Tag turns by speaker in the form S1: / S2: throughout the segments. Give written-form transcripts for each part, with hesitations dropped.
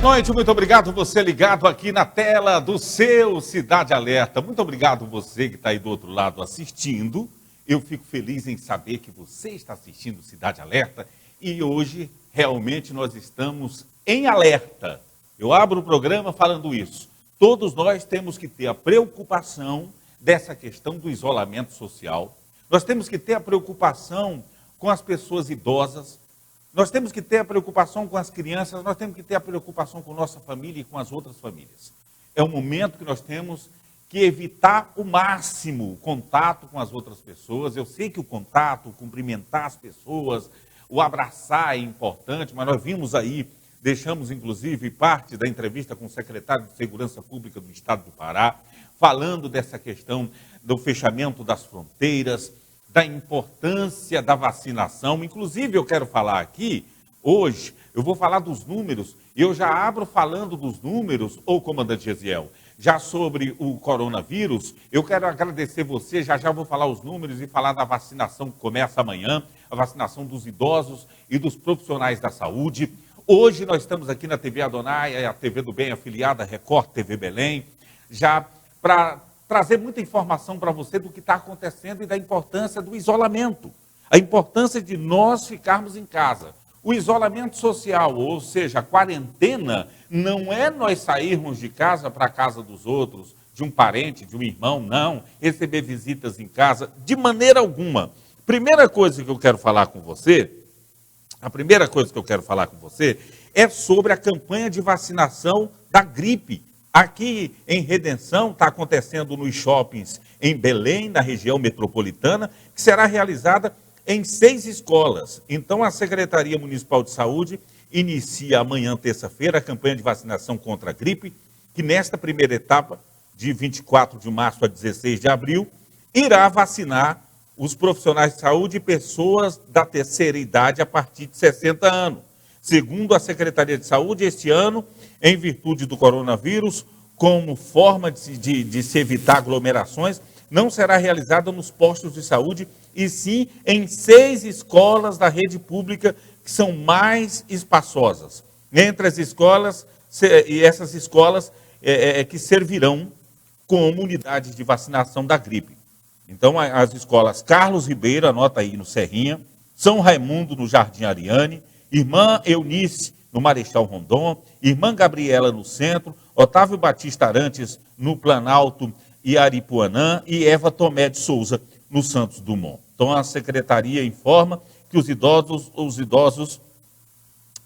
S1: Noite, muito obrigado você ligado aqui na tela do seu Cidade Alerta. Muito obrigado você que está aí do outro lado assistindo. Eu fico feliz em saber que você está assistindo Cidade Alerta e hoje realmente nós estamos em alerta. Eu abro o programa falando isso. Todos nós temos que ter a preocupação dessa questão do isolamento social. Nós temos que ter a preocupação com as pessoas idosas. Nós temos que ter a preocupação com as crianças, nós temos que ter a preocupação com nossa família e com as outras famílias. É um momento que nós temos que evitar o máximo o contato com as outras pessoas. Eu sei que o contato, o cumprimentar as pessoas, o abraçar é importante, mas nós vimos aí, deixamos inclusive parte da entrevista com o secretário de Segurança Pública do Estado do Pará, falando dessa questão do fechamento das fronteiras, da importância da vacinação. Inclusive, eu quero falar aqui, hoje, eu vou falar dos números, e eu já abro falando dos números, comandante Gesiel, já sobre o coronavírus. Eu quero agradecer você, já vou falar os números e falar da vacinação que começa amanhã, a vacinação dos idosos e dos profissionais da saúde. Hoje nós estamos aqui na TV Adonai, a TV do Bem, afiliada à Record TV Belém, já para trazer muita informação para você do que está acontecendo e da importância do isolamento, a importância de nós ficarmos em casa. O isolamento social, ou seja, a quarentena, não é nós sairmos de casa para a casa dos outros, de um parente, de um irmão, não, receber visitas em casa, de maneira alguma. Primeira coisa que eu quero falar com você, é sobre a campanha de vacinação da gripe. Aqui em Redenção, está acontecendo nos shoppings em Belém, na região metropolitana, que será realizada em 6 escolas. Então, a Secretaria Municipal de Saúde inicia amanhã, terça-feira, a campanha de vacinação contra a gripe, que nesta primeira etapa, de 24 de março a 16 de abril, irá vacinar os profissionais de saúde e pessoas da terceira idade a partir de 60 anos. Segundo a Secretaria de Saúde, este ano, em virtude do coronavírus, como forma de se evitar aglomerações, não será realizada nos postos de saúde, e sim em 6 escolas da rede pública que são mais espaçosas. Entre as escolas, e essas escolas que servirão como unidades de vacinação da gripe. Então, as escolas Carlos Ribeiro, anota aí no Serrinha, São Raimundo no Jardim Ariane, Irmã Eunice no Marechal Rondon, Irmã Gabriela no Centro, Otávio Batista Arantes no Planalto e Aripuanã e Eva Tomé de Souza no Santos Dumont. Então a secretaria informa que os idosos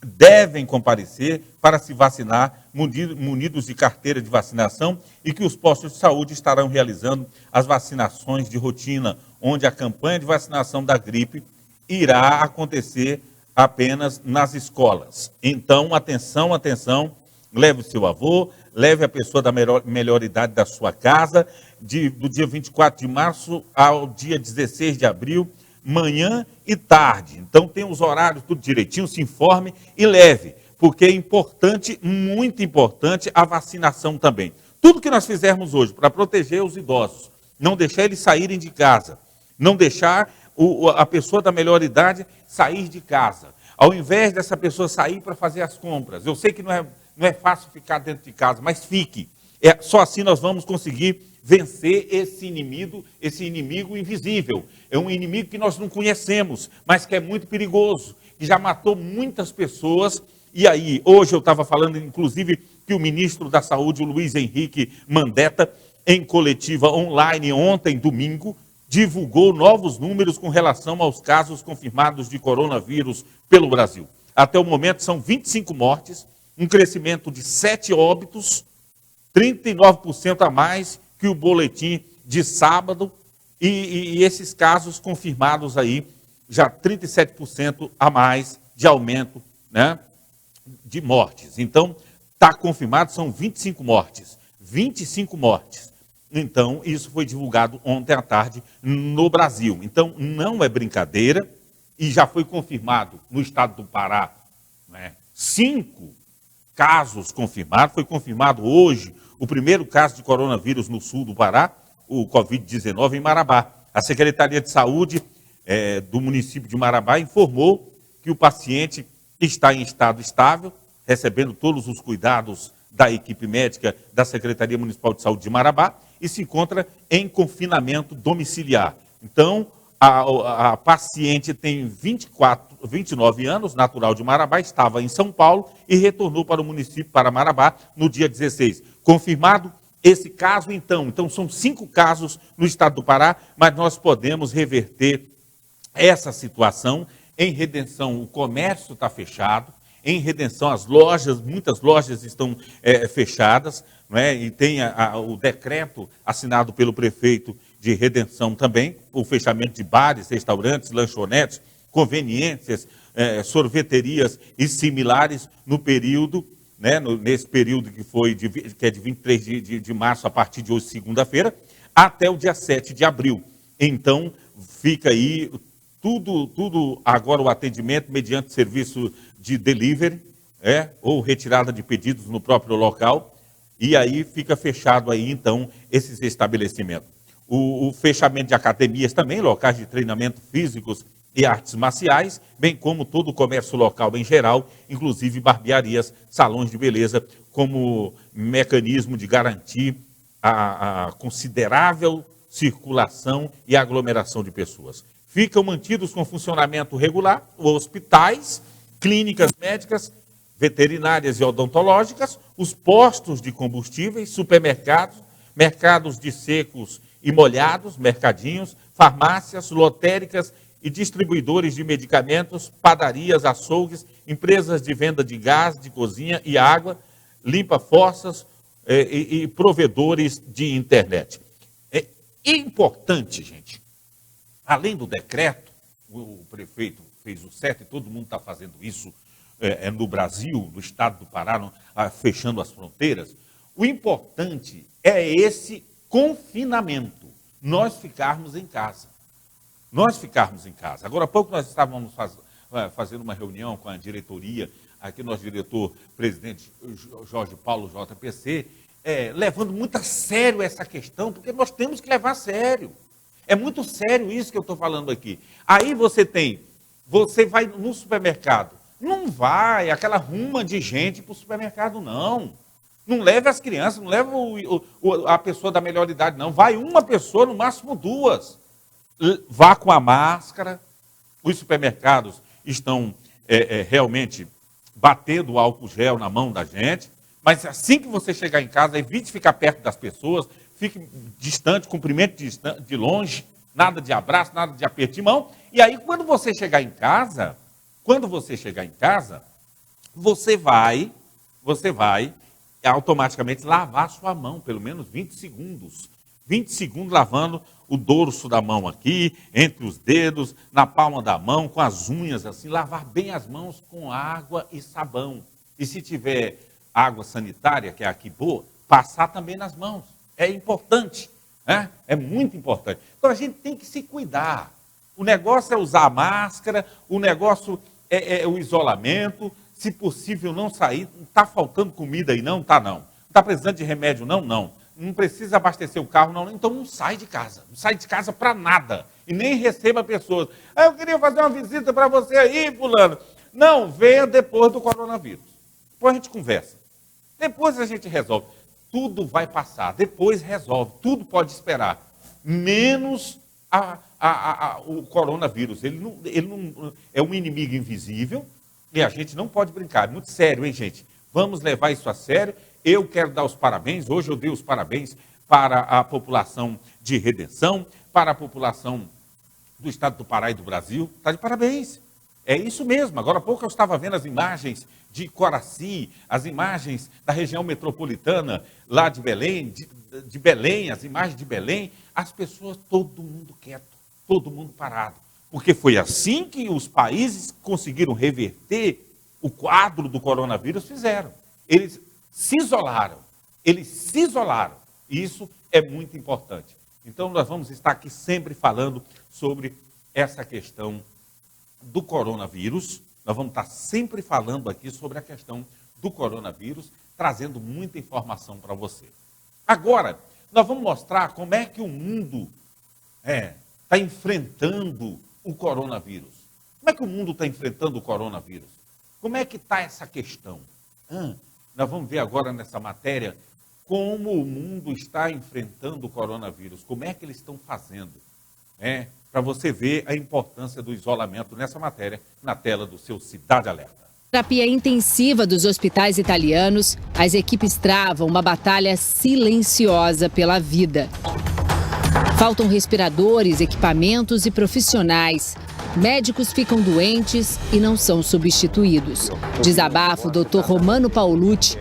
S1: devem comparecer para se vacinar, munidos de carteira de vacinação, e que os postos de saúde estarão realizando as vacinações de rotina, onde a campanha de vacinação da gripe irá acontecer apenas nas escolas. Então, atenção, leve o seu avô, leve a pessoa da melhor idade da sua casa, do dia 24 de março ao dia 16 de abril, manhã e tarde. Então, tem os horários tudo direitinho, se informe e leve, porque é importante, muito importante, a vacinação também. Tudo que nós fizermos hoje para proteger os idosos, não deixar eles saírem de casa, não deixar a pessoa da melhor idade sair de casa. Ao invés dessa pessoa sair para fazer as compras. Eu sei que não é fácil ficar dentro de casa, mas fique. Só assim nós vamos conseguir vencer esse inimigo invisível. É um inimigo que nós não conhecemos, mas que é muito perigoso, que já matou muitas pessoas. E aí, hoje eu estava falando, inclusive, que o ministro da Saúde, o Luiz Henrique Mandetta, em coletiva online ontem, domingo, divulgou novos números com relação aos casos confirmados de coronavírus pelo Brasil. Até o momento são 25 mortes, um crescimento de 7 óbitos, 39% a mais que o boletim de sábado, e esses casos confirmados aí, já 37% a mais de aumento, né, de mortes. Então, está confirmado, são 25 mortes. 25 mortes. Então, isso foi divulgado ontem à tarde no Brasil. Então, não é brincadeira, e já foi confirmado no estado do Pará, né, 5 casos confirmados. Foi confirmado hoje o primeiro caso de coronavírus no sul do Pará, o Covid-19 em Marabá. A Secretaria de Saúde do município de Marabá informou que o paciente está em estado estável, recebendo todos os cuidados da equipe médica da Secretaria Municipal de Saúde de Marabá e se encontra em confinamento domiciliar. Então, a paciente tem 29 anos, natural de Marabá, estava em São Paulo e retornou para o município, para Marabá, no dia 16. Confirmado esse caso, então. Então, são 5 casos no estado do Pará, mas nós podemos reverter essa situação. Em Redenção, o comércio está fechado. Em Redenção, as lojas, muitas lojas estão fechadas, não é? E tem o decreto assinado pelo prefeito de Redenção também, o fechamento de bares, restaurantes, lanchonetes, conveniências, sorveterias e similares no período, né, nesse período que é de 23 de março, a partir de hoje, segunda-feira, até o dia 7 de abril. Então, fica aí tudo agora o atendimento mediante serviço de delivery, ou retirada de pedidos no próprio local, e aí fica fechado aí, então, esses estabelecimentos. O fechamento de academias também, locais de treinamento físicos e artes marciais, bem como todo o comércio local em geral, inclusive barbearias, salões de beleza, como mecanismo de garantir a considerável circulação e aglomeração de pessoas. Ficam mantidos com funcionamento regular hospitais, clínicas médicas, veterinárias e odontológicas, os postos de combustíveis, supermercados, mercados de secos e molhados, mercadinhos, farmácias, lotéricas e distribuidores de medicamentos, padarias, açougues, empresas de venda de gás, de cozinha e água, limpa-forças e provedores de internet. É importante, gente, além do decreto, o prefeito fez o certo e todo mundo está fazendo isso no Brasil, no estado do Pará, fechando as fronteiras. O importante é esse confinamento, nós ficarmos em casa. Nós ficarmos em casa. Agora há pouco nós estávamos fazendo uma reunião com a diretoria, aqui nosso diretor-presidente Jorge Paulo, JPC, levando muito a sério essa questão, porque nós temos que levar a sério. É muito sério isso que eu estou falando aqui. Aí você vai no supermercado, não vai aquela ruma de gente para o supermercado, não. Não leve as crianças, não leve a pessoa da melhor idade, não. Vai uma pessoa, no máximo 2. Vá com a máscara. Os supermercados estão realmente batendo o álcool gel na mão da gente. Mas assim que você chegar em casa, evite ficar perto das pessoas, fique distante, cumprimento de longe, nada de abraço, nada de aperto de mão. E aí, quando você chegar em casa, você vai automaticamente lavar sua mão, pelo menos 20 segundos. 20 segundos lavando o dorso da mão aqui, entre os dedos, na palma da mão, com as unhas assim, lavar bem as mãos com água e sabão. E se tiver água sanitária, que é aqui boa, passar também nas mãos. É importante, né? É muito importante. Então a gente tem que se cuidar. O negócio é usar a máscara, o negócio é o isolamento, se possível não sair, não está faltando comida aí não? Está não. Não está precisando de remédio não? Não. Não precisa abastecer o carro não? Então não sai de casa. Não sai de casa para nada. E nem receba pessoas. Eu queria fazer uma visita para você aí, fulano. Não, venha depois do coronavírus. Depois a gente conversa. Depois a gente resolve. Tudo vai passar, depois resolve. Tudo pode esperar. Menos o coronavírus. Ele não é um inimigo invisível. E a gente não pode brincar, é muito sério, hein, gente? Vamos levar isso a sério. Eu quero dar os parabéns, hoje eu dei os parabéns para a população de Redenção, para a população do estado do Pará e do Brasil. Está de parabéns. É isso mesmo. Agora há pouco eu estava vendo as imagens de Coraci, as imagens da região metropolitana, lá de Belém, de Belém, as imagens de Belém. As pessoas, todo mundo quieto, todo mundo parado. Porque foi assim que os países conseguiram reverter o quadro do coronavírus, fizeram. Eles se isolaram. E isso é muito importante. Então, nós vamos estar aqui sempre falando sobre essa questão do coronavírus. Nós vamos estar sempre falando aqui sobre a questão do coronavírus, trazendo muita informação para você. Agora, nós vamos mostrar como é que o mundo está enfrentando o coronavírus. Como é que o mundo está enfrentando o coronavírus? Como é que está essa questão? Nós vamos ver agora nessa matéria como o mundo está enfrentando o coronavírus, como é que eles estão fazendo, para você ver a importância do isolamento nessa matéria, na tela do seu Cidade Alerta.
S2: Terapia intensiva dos hospitais italianos, as equipes travam uma batalha silenciosa pela vida. Faltam respiradores, equipamentos e profissionais. Médicos ficam doentes e não são substituídos. Desabafa o Dr. Romano Paolucci.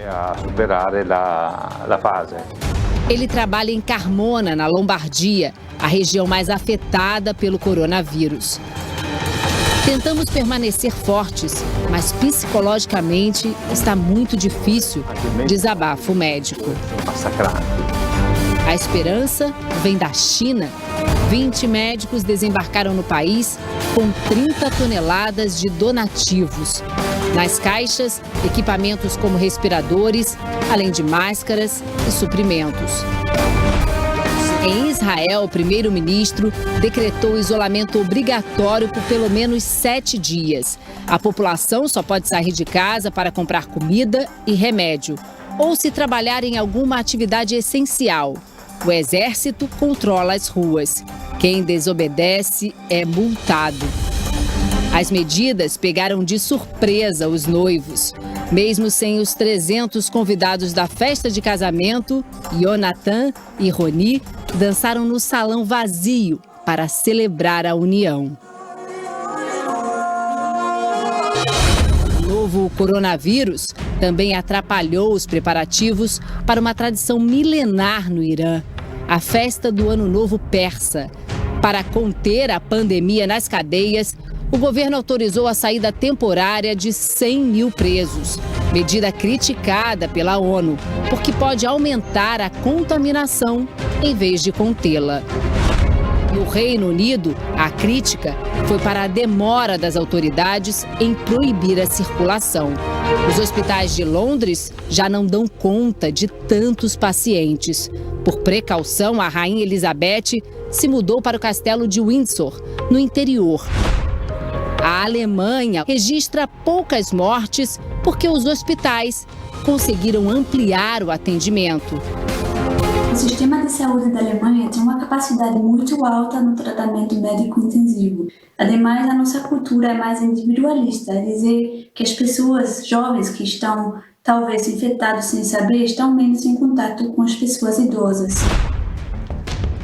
S2: Ele trabalha em Carmona, na Lombardia, a região mais afetada pelo coronavírus. Tentamos permanecer fortes, mas psicologicamente está muito difícil, desabafa o médico. A esperança vem da China. 20 médicos desembarcaram no país com 30 toneladas de donativos. Nas caixas, equipamentos como respiradores, além de máscaras e suprimentos. Em Israel, o primeiro-ministro decretou isolamento obrigatório por pelo menos 7 dias. A população só pode sair de casa para comprar comida e remédio, ou se trabalhar em alguma atividade essencial. O exército controla as ruas. Quem desobedece é multado. As medidas pegaram de surpresa os noivos. Mesmo sem os 300 convidados da festa de casamento, Jonathan e Roni dançaram no salão vazio para celebrar a união. O novo coronavírus também atrapalhou os preparativos para uma tradição milenar no Irã, a festa do Ano Novo Persa. Para conter a pandemia nas cadeias, o governo autorizou a saída temporária de 100 mil presos, medida criticada pela ONU, porque pode aumentar a contaminação em vez de contê-la. No Reino Unido, a crítica foi para a demora das autoridades em proibir a circulação. Os hospitais de Londres já não dão conta de tantos pacientes. Por precaução, a Rainha Elizabeth se mudou para o castelo de Windsor, no interior. A Alemanha registra poucas mortes porque os hospitais conseguiram ampliar o atendimento.
S3: O sistema de saúde da Alemanha tem uma capacidade muito alta no tratamento médico intensivo. Ademais, a nossa cultura é mais individualista, é dizer que as pessoas jovens que estão talvez infectadas sem saber estão menos em contato com as pessoas idosas.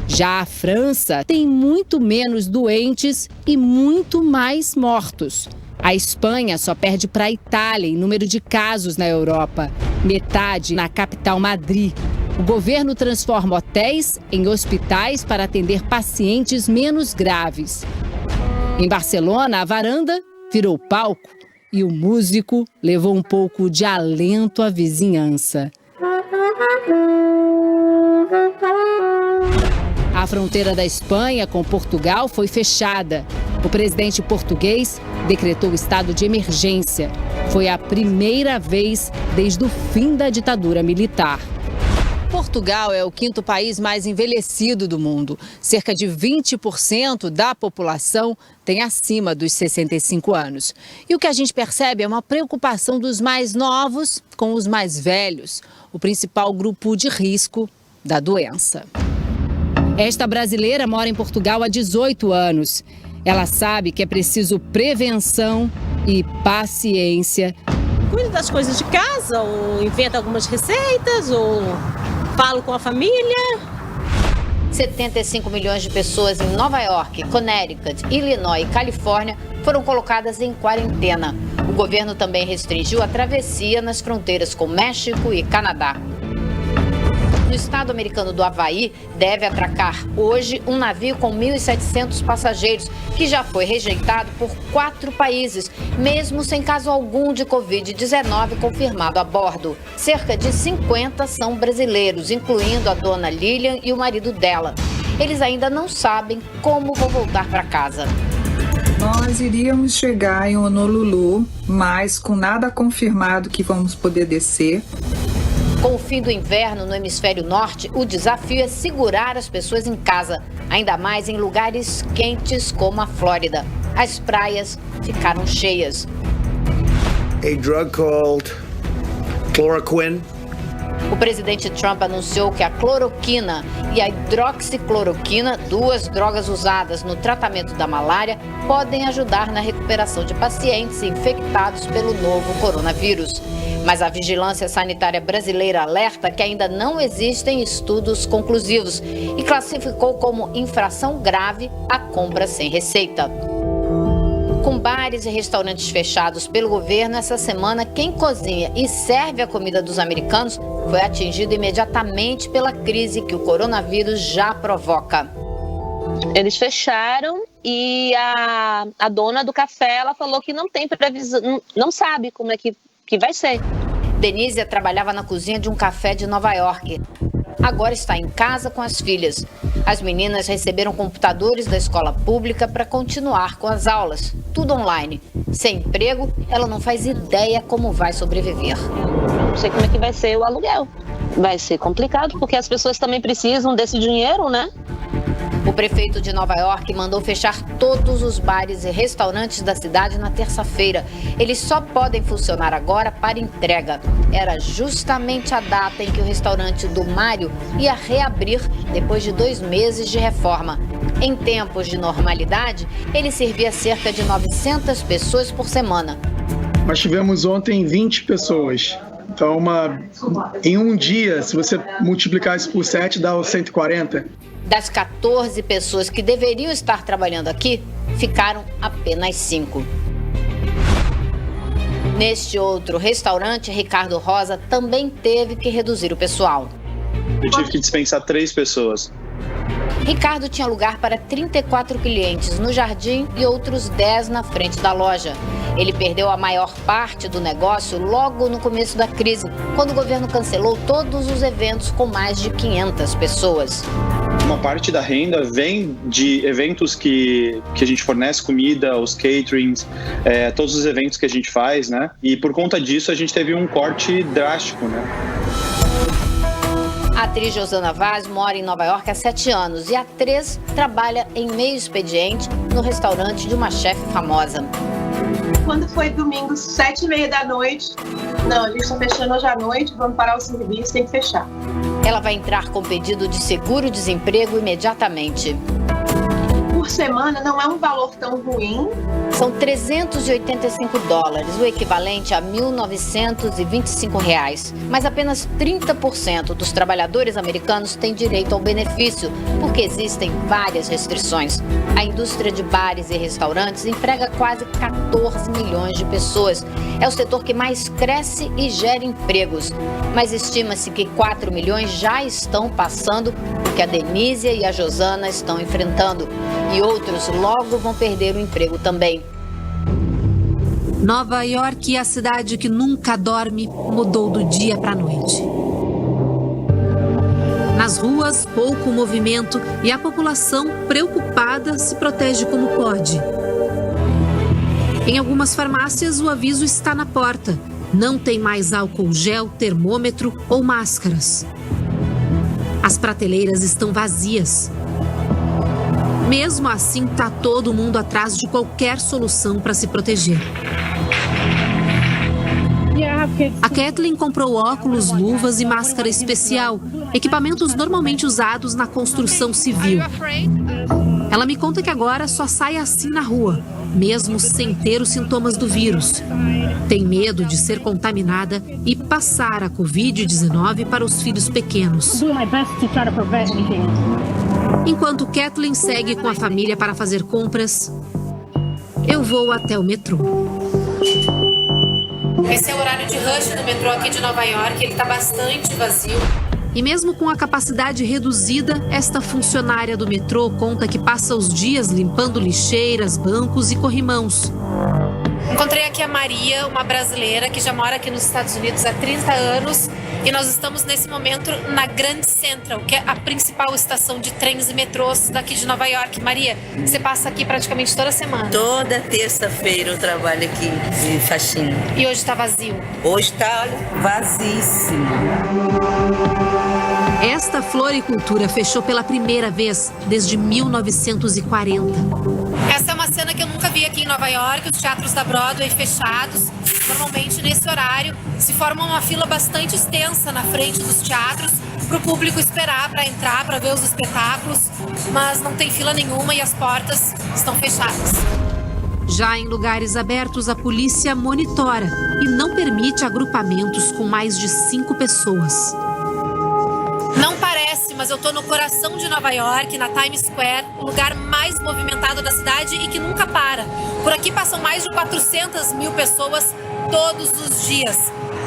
S2: Já a França tem muito menos doentes e muito mais mortos. A Espanha só perde para a Itália em número de casos na Europa, metade na capital Madrid. O governo transforma hotéis em hospitais para atender pacientes menos graves. Em Barcelona, a varanda virou palco e o músico levou um pouco de alento à vizinhança. A fronteira da Espanha com Portugal foi fechada. O presidente português decretou estado de emergência. Foi a primeira vez desde o fim da ditadura militar. Portugal é o 5º país mais envelhecido do mundo. Cerca de 20% da população tem acima dos 65 anos. E o que a gente percebe é uma preocupação dos mais novos com os mais velhos, o principal grupo de risco da doença. Esta brasileira mora em Portugal há 18 anos. Ela sabe que é preciso prevenção e paciência.
S4: Cuido das coisas de casa, ou invento algumas receitas, ou falo com a família.
S5: 75 milhões de pessoas em Nova York, Connecticut, Illinois e Califórnia foram colocadas em quarentena. O governo também restringiu a travessia nas fronteiras com México e Canadá. No estado americano do Havaí, deve atracar hoje um navio com 1.700 passageiros, que já foi rejeitado por 4 países, mesmo sem caso algum de Covid-19 confirmado a bordo. Cerca de 50 são brasileiros, incluindo a dona Lilian e o marido dela. Eles ainda não sabem como vão voltar para casa.
S6: Nós iríamos chegar em Honolulu, mas com nada confirmado que vamos poder descer.
S5: Com o fim do inverno no hemisfério norte, o desafio é segurar as pessoas em casa, ainda mais em lugares quentes como a Flórida. As praias ficaram cheias.
S7: A drug called chloroquine.
S5: O presidente Trump anunciou que a cloroquina e a hidroxicloroquina, 2 drogas usadas no tratamento da malária, podem ajudar na recuperação de pacientes infectados pelo novo coronavírus. Mas a Vigilância Sanitária Brasileira alerta que ainda não existem estudos conclusivos e classificou como infração grave a compra sem receita. Com bares e restaurantes fechados pelo governo, essa semana quem cozinha e serve a comida dos americanos foi atingido imediatamente pela crise que o coronavírus já provoca.
S8: Eles fecharam e a dona do café ela falou que não tem previsão, não sabe como é que vai ser.
S5: Denise trabalhava na cozinha de um café de Nova York. Agora está em casa com as filhas. As meninas receberam computadores da escola pública para continuar com as aulas, tudo online. Sem emprego, ela não faz ideia como vai sobreviver.
S8: Não sei como é que vai ser o aluguel. Vai ser complicado, porque as pessoas também precisam desse dinheiro, né?
S5: O prefeito de Nova York mandou fechar todos os bares e restaurantes da cidade na terça-feira. Eles só podem funcionar agora para entrega. Era justamente a data em que o restaurante do Mário ia reabrir depois de 2 meses de reforma. Em tempos de normalidade, ele servia cerca de 900 pessoas por semana.
S9: Nós tivemos ontem 20 pessoas. Então, em um dia, se você multiplicar isso por 7, dá os 140.
S5: Das 14 pessoas que deveriam estar trabalhando aqui, ficaram apenas 5. Neste outro restaurante, Ricardo Rosa também teve que reduzir o pessoal.
S10: Eu tive que dispensar 3 pessoas.
S5: Ricardo tinha lugar para 34 clientes no jardim e outros 10 na frente da loja. Ele perdeu a maior parte do negócio logo no começo da crise, quando o governo cancelou todos os eventos com mais de 500 pessoas.
S10: Uma parte da renda vem de eventos que a gente fornece comida, os caterings, todos os eventos que a gente faz, né? E por conta disso a gente teve um corte drástico, né?
S5: A atriz Josana Vaz mora em Nova York há 7 anos e a atriz trabalha em meio expediente no restaurante de uma chefe famosa.
S11: Quando foi domingo, 7h30 da noite, não, a gente está fechando hoje à noite, vamos parar o serviço, tem que fechar.
S5: Ela vai entrar com pedido de seguro-desemprego imediatamente.
S11: Por semana não é um valor tão ruim.
S5: São $385, o equivalente a R$ 1.925. Mas apenas 30% dos trabalhadores americanos têm direito ao benefício, porque existem várias restrições. A indústria de bares e restaurantes emprega quase 14 milhões de pessoas. É o setor que mais cresce e gera empregos. Mas estima-se que 4 milhões já estão passando o que a Denise e a Josana estão enfrentando. E outros logo vão perder o emprego também.
S2: Nova York, a cidade que nunca dorme, mudou do dia para a noite. Nas ruas, pouco movimento e a população, preocupada, se protege como pode. Em algumas farmácias, o aviso está na porta. Não tem mais álcool gel, termômetro ou máscaras. As prateleiras estão vazias. Mesmo assim, está todo mundo atrás de qualquer solução para se proteger. A Kathleen comprou óculos, luvas e máscara especial, equipamentos normalmente usados na construção civil. Ela me conta que agora só sai assim na rua, mesmo sem ter os sintomas do vírus. Tem medo de ser contaminada e passar a Covid-19 para os filhos pequenos. Enquanto Kathleen segue com a família para fazer compras, eu vou até o metrô. Esse é o horário de rush do metrô aqui de Nova York, ele está bastante vazio. E mesmo com a capacidade reduzida, esta funcionária do metrô conta que passa os dias limpando lixeiras, bancos e corrimãos. Encontrei aqui a Maria, uma brasileira que já mora aqui nos Estados Unidos há 30 anos. E nós estamos nesse momento na Grand Central, que é a principal estação de trens e metrôs daqui de Nova York. Maria, você passa aqui praticamente toda semana?
S12: Toda terça-feira eu trabalho aqui de faxina.
S2: E hoje está vazio?
S12: Hoje está vazíssimo.
S2: Esta floricultura fechou pela primeira vez desde 1940. Essa é uma cena que eu nunca vi aqui em Nova York, os teatros da Broadway fechados.
S7: Normalmente, nesse horário, se forma uma fila bastante extensa na frente dos teatros para o público esperar para entrar, para ver os espetáculos, mas não tem fila nenhuma e as portas estão fechadas.
S2: Já em lugares abertos, a polícia monitora e não permite agrupamentos com mais de 5 pessoas.
S7: Não parece, mas eu tô no coração de Nova York, na Times Square, o lugar mais movimentado da cidade e que nunca para. Por aqui passam mais de 400 mil pessoas todos os dias.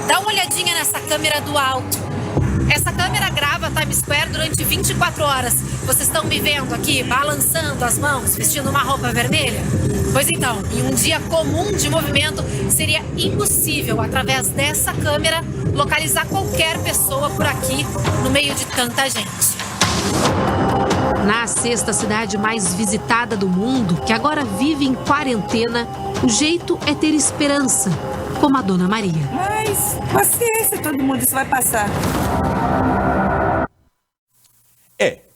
S7: Dá uma olhadinha nessa câmera do alto. Essa câmera grava a Times Square durante 24 horas. Vocês estão me vendo aqui, balançando as mãos, vestindo uma roupa vermelha? Pois então, em um dia comum de movimento, seria impossível, através dessa câmera, localizar qualquer pessoa por aqui, no meio de tanta gente.
S2: Na sexta cidade mais visitada do mundo, que agora vive em quarentena, o jeito é ter esperança, como a Dona Maria.
S13: Mas paciência, todo mundo, isso vai passar.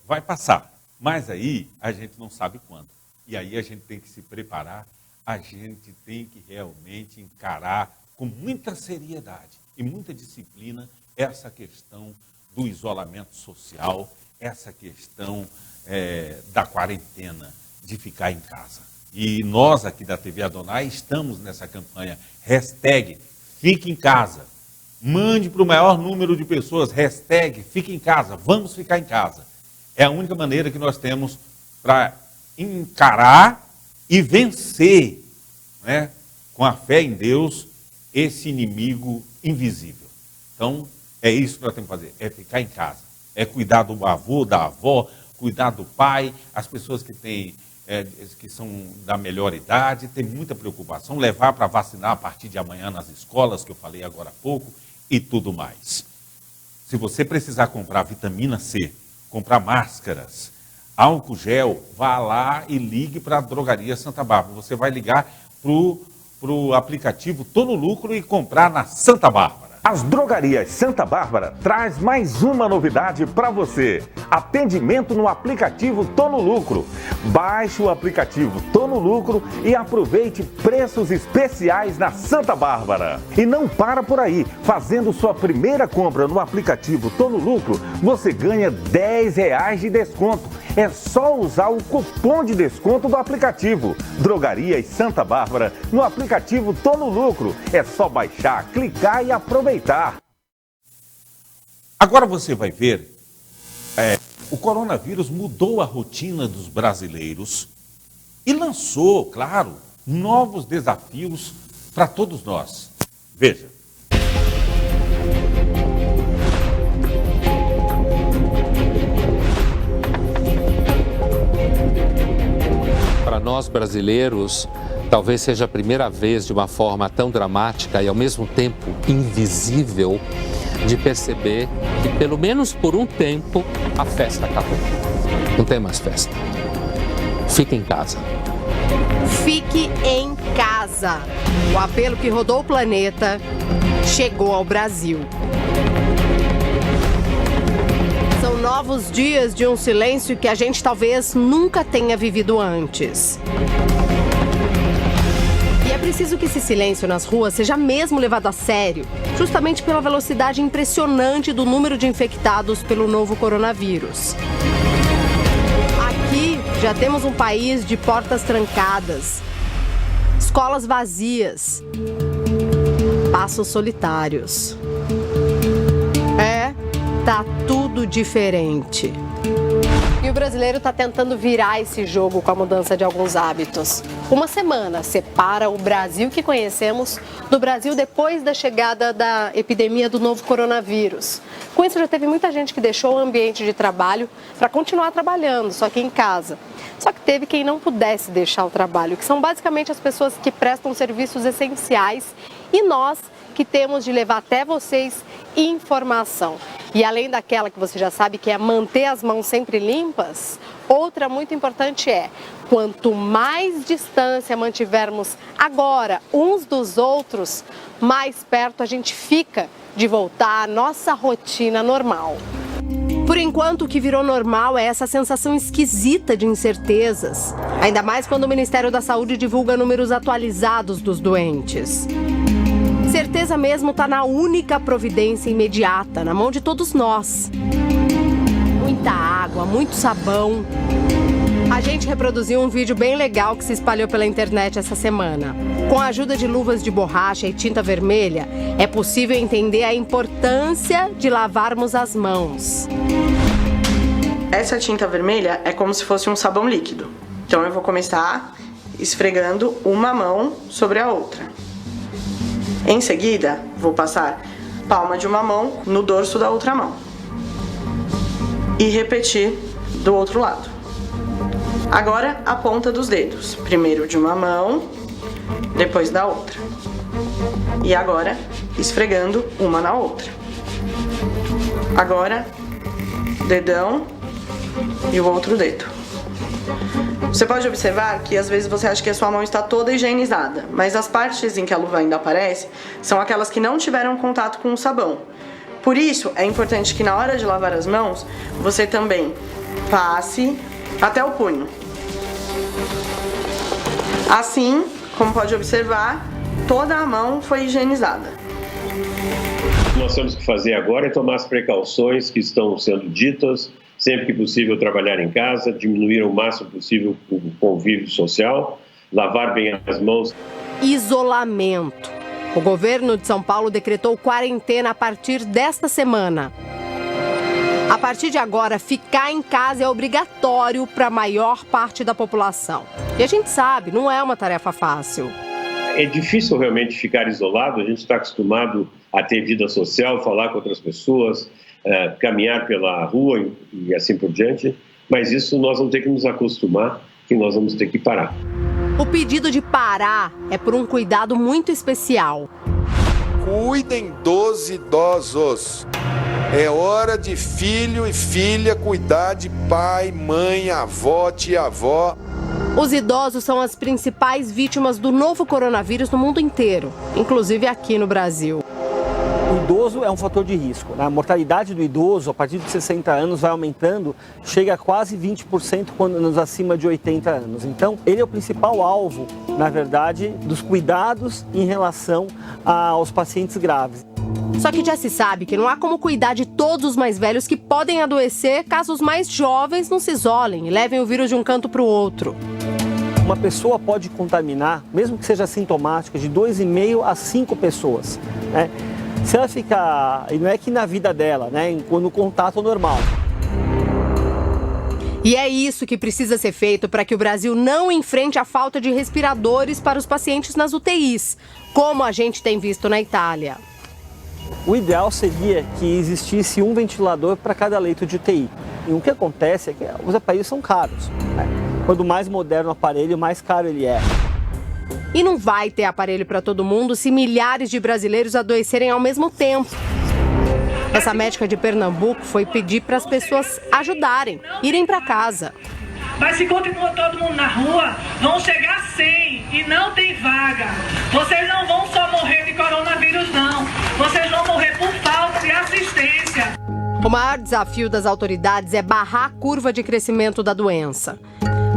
S1: Vai passar, mas aí a gente não sabe quando. E aí a gente tem que se preparar, a gente tem que realmente encarar com muita seriedade e muita disciplina essa questão do isolamento social, essa questão da quarentena, de ficar em casa. E nós aqui da TV Adonai estamos nessa campanha, #Fique em Casa. Mande para o maior número de pessoas, #Fique em Casa, vamos ficar em casa. É a única maneira que nós temos para encarar e vencer, né, com a fé em Deus, esse inimigo invisível. Então, é isso que nós temos que fazer, é ficar em casa, é cuidar do avô, da avó, cuidar do pai, as pessoas que que são da melhor idade, tem muita preocupação, levar para vacinar a partir de amanhã nas escolas, que eu falei agora há pouco, e tudo mais. Se você precisar comprar vitamina C, comprar máscaras, álcool gel, vá lá e ligue para a Drogaria Santa Bárbara. Você vai ligar para o aplicativo Tô no Lucro e comprar na Santa Bárbara.
S14: As Drogarias Santa Bárbara traz mais uma novidade para você. Atendimento no aplicativo Tô no Lucro. Baixe o aplicativo Tô no Lucro e aproveite preços especiais na Santa Bárbara. E não para por aí. Fazendo sua primeira compra no aplicativo Tô no Lucro, você ganha R$10 de desconto. É só usar o cupom de desconto do aplicativo. Drogarias Santa Bárbara no aplicativo Tô no Lucro. É só baixar, clicar e aproveitar.
S1: Agora você vai ver, o coronavírus mudou a rotina dos brasileiros e lançou, claro, novos desafios para todos nós. Veja.
S15: Para nós brasileiros, talvez seja a primeira vez de uma forma tão dramática e ao mesmo tempo invisível de perceber que pelo menos por um tempo a festa acabou. Não tem mais festa. Fique em casa.
S16: Fique em casa. O apelo que rodou o planeta chegou ao Brasil. São novos dias de um silêncio que a gente talvez nunca tenha vivido antes. E é preciso que esse silêncio nas ruas seja mesmo levado a sério, justamente pela velocidade impressionante do número de infectados pelo novo coronavírus. Aqui já temos um país de portas trancadas, escolas vazias, passos solitários. Tá tudo diferente. E o brasileiro tá tentando virar esse jogo com a mudança de alguns hábitos. Uma semana separa o Brasil que conhecemos do Brasil depois da chegada da epidemia do novo coronavírus. Com isso, já teve muita gente que deixou o ambiente de trabalho para continuar trabalhando, só que em casa. Só que teve quem não pudesse deixar o trabalho, que são basicamente as pessoas que prestam serviços essenciais e nós que temos de levar até vocês informação. E além daquela que você já sabe, que é manter as mãos sempre limpas, outra muito importante é, quanto mais distância mantivermos agora uns dos outros, mais perto a gente fica de voltar à nossa rotina normal. Por enquanto, o que virou normal é essa sensação esquisita de incertezas, ainda mais quando o Ministério da Saúde divulga números atualizados dos doentes. certeza mesmo está na única providência imediata, na mão de todos nós. Muita água, muito sabão. A gente reproduziu um vídeo bem legal que se espalhou pela internet essa semana. Com a ajuda de luvas de borracha e tinta vermelha, é possível entender a importância de lavarmos as mãos.
S17: Essa tinta vermelha é como se fosse um sabão líquido. Então eu vou começar esfregando uma mão sobre a outra. Em seguida, vou passar palma de uma mão no dorso da outra mão. E repetir do outro lado. Agora, a ponta dos dedos. Primeiro de uma mão, depois da outra. E agora, esfregando uma na outra. Agora, dedão e o outro dedo. Você pode observar que às vezes você acha que a sua mão está toda higienizada, mas as partes em que a luva ainda aparece são aquelas que não tiveram contato com o sabão. Por isso, é importante que na hora de lavar as mãos, você também passe até o punho. Assim, como pode observar, toda a mão foi higienizada.
S18: O que nós temos que fazer agora é tomar as precauções que estão sendo ditas, sempre que possível trabalhar em casa, diminuir o máximo possível o convívio social, lavar bem as mãos.
S16: Isolamento. O governo de São Paulo decretou quarentena a partir desta semana. A partir de agora, ficar em casa é obrigatório para a maior parte da população. E a gente sabe, não é uma tarefa fácil.
S18: É difícil realmente ficar isolado, a gente está acostumado a ter vida social, falar com outras pessoas, caminhar pela rua e assim por diante, mas isso nós vamos ter que nos acostumar, que nós vamos ter que parar.
S16: O pedido de parar é por um cuidado muito especial.
S19: Cuidem dos idosos. É hora de filho e filha cuidar de pai, mãe, avó, tia-avó.
S16: Os idosos são as principais vítimas do novo coronavírus no mundo inteiro, inclusive aqui no Brasil.
S20: O idoso é um fator de risco. A mortalidade do idoso, a partir de 60 anos, vai aumentando, chega a quase 20% quando nos acima de 80 anos. Então, ele é o principal alvo, na verdade, dos cuidados em relação aos pacientes graves.
S16: Só que já se sabe que não há como cuidar de todos os mais velhos que podem adoecer caso os mais jovens não se isolem e levem o vírus de um canto para o outro.
S20: Uma pessoa pode contaminar, mesmo que seja assintomática, de 2,5 a 5 pessoas, né? Se ela ficar, e não é que na vida dela, né, no contato normal.
S16: E é isso que precisa ser feito para que o Brasil não enfrente a falta de respiradores para os pacientes nas UTIs, como a gente tem visto na Itália.
S20: O ideal seria que existisse um ventilador para cada leito de UTI. E o que acontece é que os aparelhos são caros, né? Quanto mais moderno o aparelho, mais caro ele é.
S16: E não vai ter aparelho para todo mundo se milhares de brasileiros adoecerem ao mesmo tempo. Essa médica de Pernambuco foi pedir para as pessoas ajudarem, irem para casa.
S21: Mas se continua todo mundo na rua, vão chegar 100 e não tem vaga. Vocês não vão só morrer de coronavírus, não. Vocês vão morrer por falta de assistência.
S16: O maior desafio das autoridades é barrar a curva de crescimento da doença.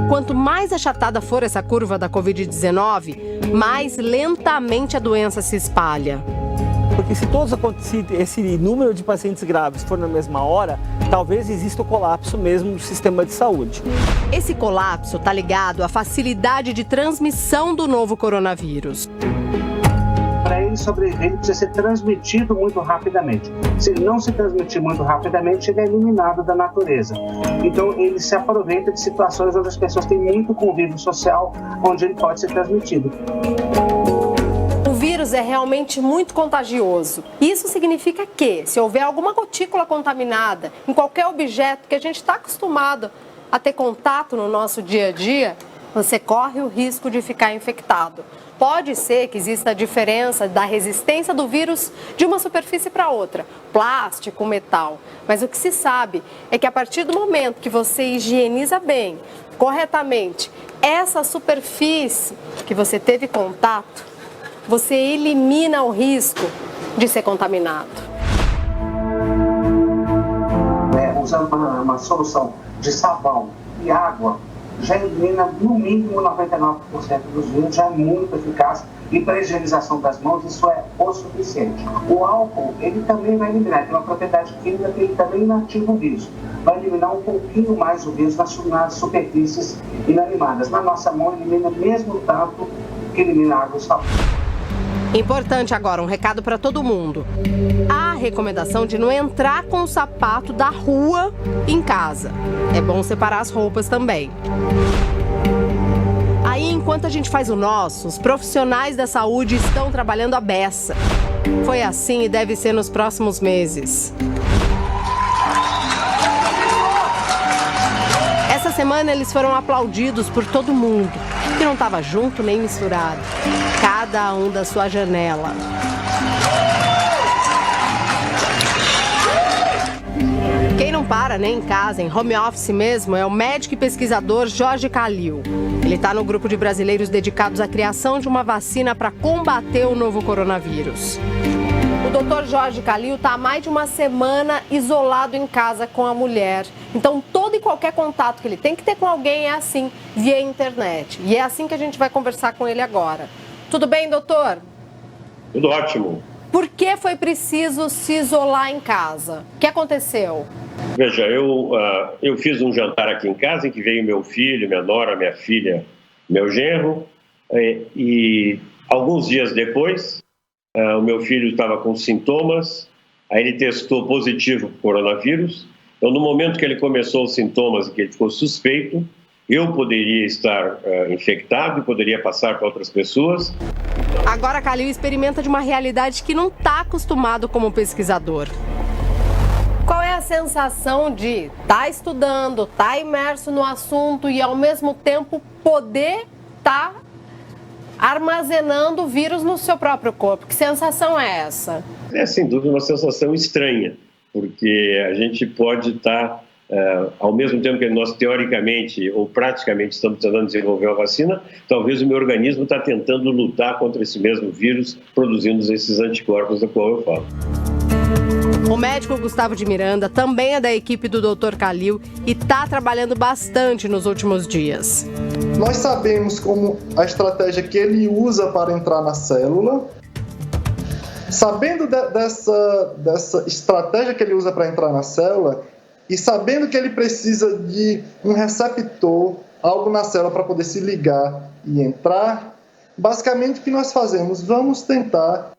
S16: Quanto mais achatada for essa curva da Covid-19, mais lentamente a doença se espalha.
S20: Porque se esse número de pacientes graves for na mesma hora, talvez exista o colapso mesmo do sistema de saúde.
S16: Esse colapso está ligado à facilidade de transmissão do novo coronavírus.
S22: Para ele sobreviver, ele precisa ser transmitido muito rapidamente. Se ele não se transmitir muito rapidamente, ele é eliminado da natureza. Então, ele se aproveita de situações onde as pessoas têm muito convívio social, onde ele pode ser transmitido.
S16: O vírus é realmente muito contagioso. Isso significa que, se houver alguma gotícula contaminada em qualquer objeto que a gente está acostumado a ter contato no nosso dia a dia, você corre o risco de ficar infectado. Pode ser que exista a diferença da resistência do vírus de uma superfície para outra, plástico, metal. Mas o que se sabe é que a partir do momento que você higieniza bem, corretamente, essa superfície que você teve contato, você elimina o risco de ser contaminado.
S22: Usando uma solução de sabão e água, já elimina no mínimo 99% dos vírus, já é muito eficaz. E para a higienização das mãos, isso é o suficiente. O álcool, ele também vai eliminar, tem uma propriedade química que ele também inativa o vírus. Vai eliminar um pouquinho mais o vírus nas superfícies inanimadas. Na nossa mão, elimina mesmo tanto que elimina água e sabão.
S16: Importante agora, um recado para todo mundo. Há a recomendação de não entrar com o sapato da rua em casa. É bom separar as roupas também. Aí, enquanto a gente faz o nosso, os profissionais da saúde estão trabalhando à beça. Foi assim e deve ser nos próximos meses. Essa semana eles foram aplaudidos por todo mundo, que não estava junto nem misturado. Cada um da sua janela. Quem não para nem em casa, em home office mesmo, é o médico e pesquisador Jorge Calil. Ele está no grupo de brasileiros dedicados à criação de uma vacina para combater o novo coronavírus. O doutor Jorge Calil está há mais de uma semana isolado em casa com a mulher. Então, todo e qualquer contato que ele tem que ter com alguém é assim, via internet. E é assim que a gente vai conversar com ele agora. Tudo bem, doutor?
S18: Tudo ótimo.
S16: Por que foi preciso se isolar em casa? O que aconteceu?
S18: Veja, eu fiz um jantar aqui em casa em que veio meu filho, minha nora, minha filha, meu genro. E alguns dias depois, o meu filho estava com sintomas, aí ele testou positivo para o coronavírus. Então, no momento que ele começou os sintomas e que ele ficou suspeito, eu poderia estar infectado e poderia passar para outras pessoas.
S16: Agora, Calil experimenta de uma realidade que não está acostumado como pesquisador. Qual é a sensação de estar estudando, estar imerso no assunto e, ao mesmo tempo, poder estar armazenando o vírus no seu próprio corpo? Que sensação é essa?
S18: É, sem dúvida, uma sensação estranha, porque a gente pode estar... ao mesmo tempo que nós teoricamente ou praticamente estamos tentando desenvolver uma vacina, talvez o meu organismo está tentando lutar contra esse mesmo vírus, produzindo esses anticorpos da qual eu falo.
S16: O médico Gustavo de Miranda também é da equipe do Dr. Calil e está trabalhando bastante nos últimos dias.
S3: Nós sabemos como a estratégia que ele usa para entrar na célula. Sabendo dessa estratégia que ele usa para entrar na célula, e sabendo que ele precisa de um receptor, algo na célula para poder se ligar e entrar, basicamente o que nós fazemos? Vamos tentar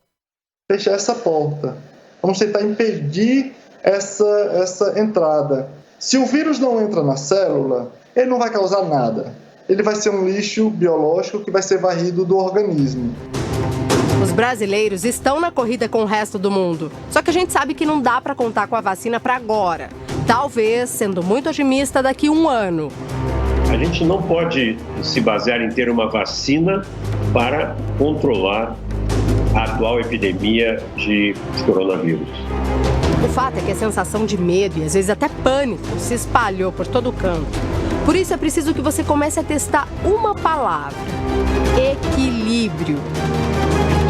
S3: fechar essa porta. Vamos tentar impedir essa entrada. Se o vírus não entra na célula, ele não vai causar nada. Ele vai ser um lixo biológico que vai ser varrido do organismo.
S16: Os brasileiros estão na corrida com o resto do mundo. Só que a gente sabe que não dá para contar com a vacina para agora. Talvez, sendo muito otimista, daqui a 1 ano.
S18: A gente não pode se basear em ter uma vacina para controlar a atual epidemia de coronavírus.
S16: O fato é que a sensação de medo e às vezes até pânico se espalhou por todo canto. Por isso é preciso que você comece a testar uma palavra: equilíbrio.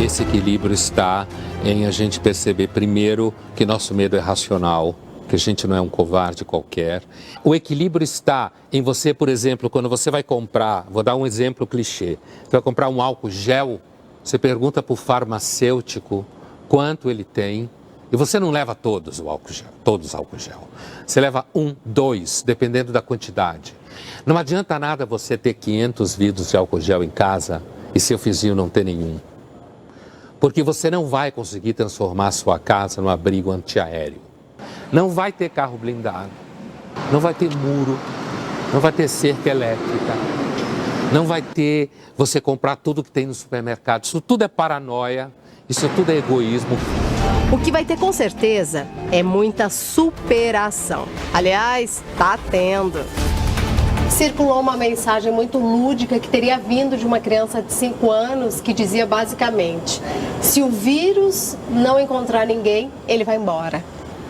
S15: Esse equilíbrio está em a gente perceber primeiro que nosso medo é racional, que a gente não é um covarde qualquer. O equilíbrio está em você, por exemplo, quando você vai comprar, vou dar um exemplo clichê, você vai comprar um álcool gel, você pergunta para o farmacêutico quanto ele tem, e você não leva todos os álcool gel. Você leva 1, 2, dependendo da quantidade. Não adianta nada você ter 500 vidros de álcool gel em casa e seu vizinho não ter nenhum. Porque você não vai conseguir transformar a sua casa num abrigo antiaéreo. Não vai ter carro blindado, não vai ter muro, não vai ter cerca elétrica, não vai ter você comprar tudo que tem no supermercado. Isso tudo é paranoia, isso tudo é egoísmo.
S16: O que vai ter com certeza é muita superação. Aliás, tá tendo. Circulou uma mensagem muito lúdica que teria vindo de uma criança de 5 anos que dizia basicamente: se o vírus não encontrar ninguém, ele vai embora.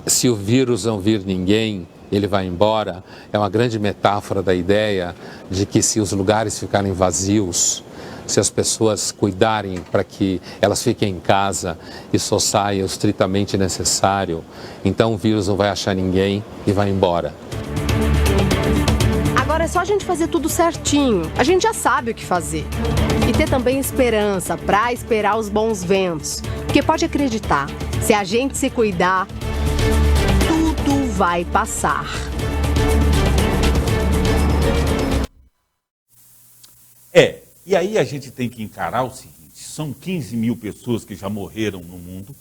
S15: Se o vírus não vir ninguém, ele vai embora. É uma grande metáfora da ideia de que se os lugares ficarem vazios, se as pessoas cuidarem para que elas fiquem em casa e só saiam o estritamente necessário, então o vírus não vai achar ninguém e vai embora.
S16: Agora Agora é só a gente fazer tudo certinho. A gente já sabe o que fazer. E ter também esperança para esperar os bons ventos. Porque pode acreditar, se a gente se cuidar, tudo vai passar.
S1: E aí a gente tem que encarar o seguinte, são 15 mil pessoas que já morreram no mundo,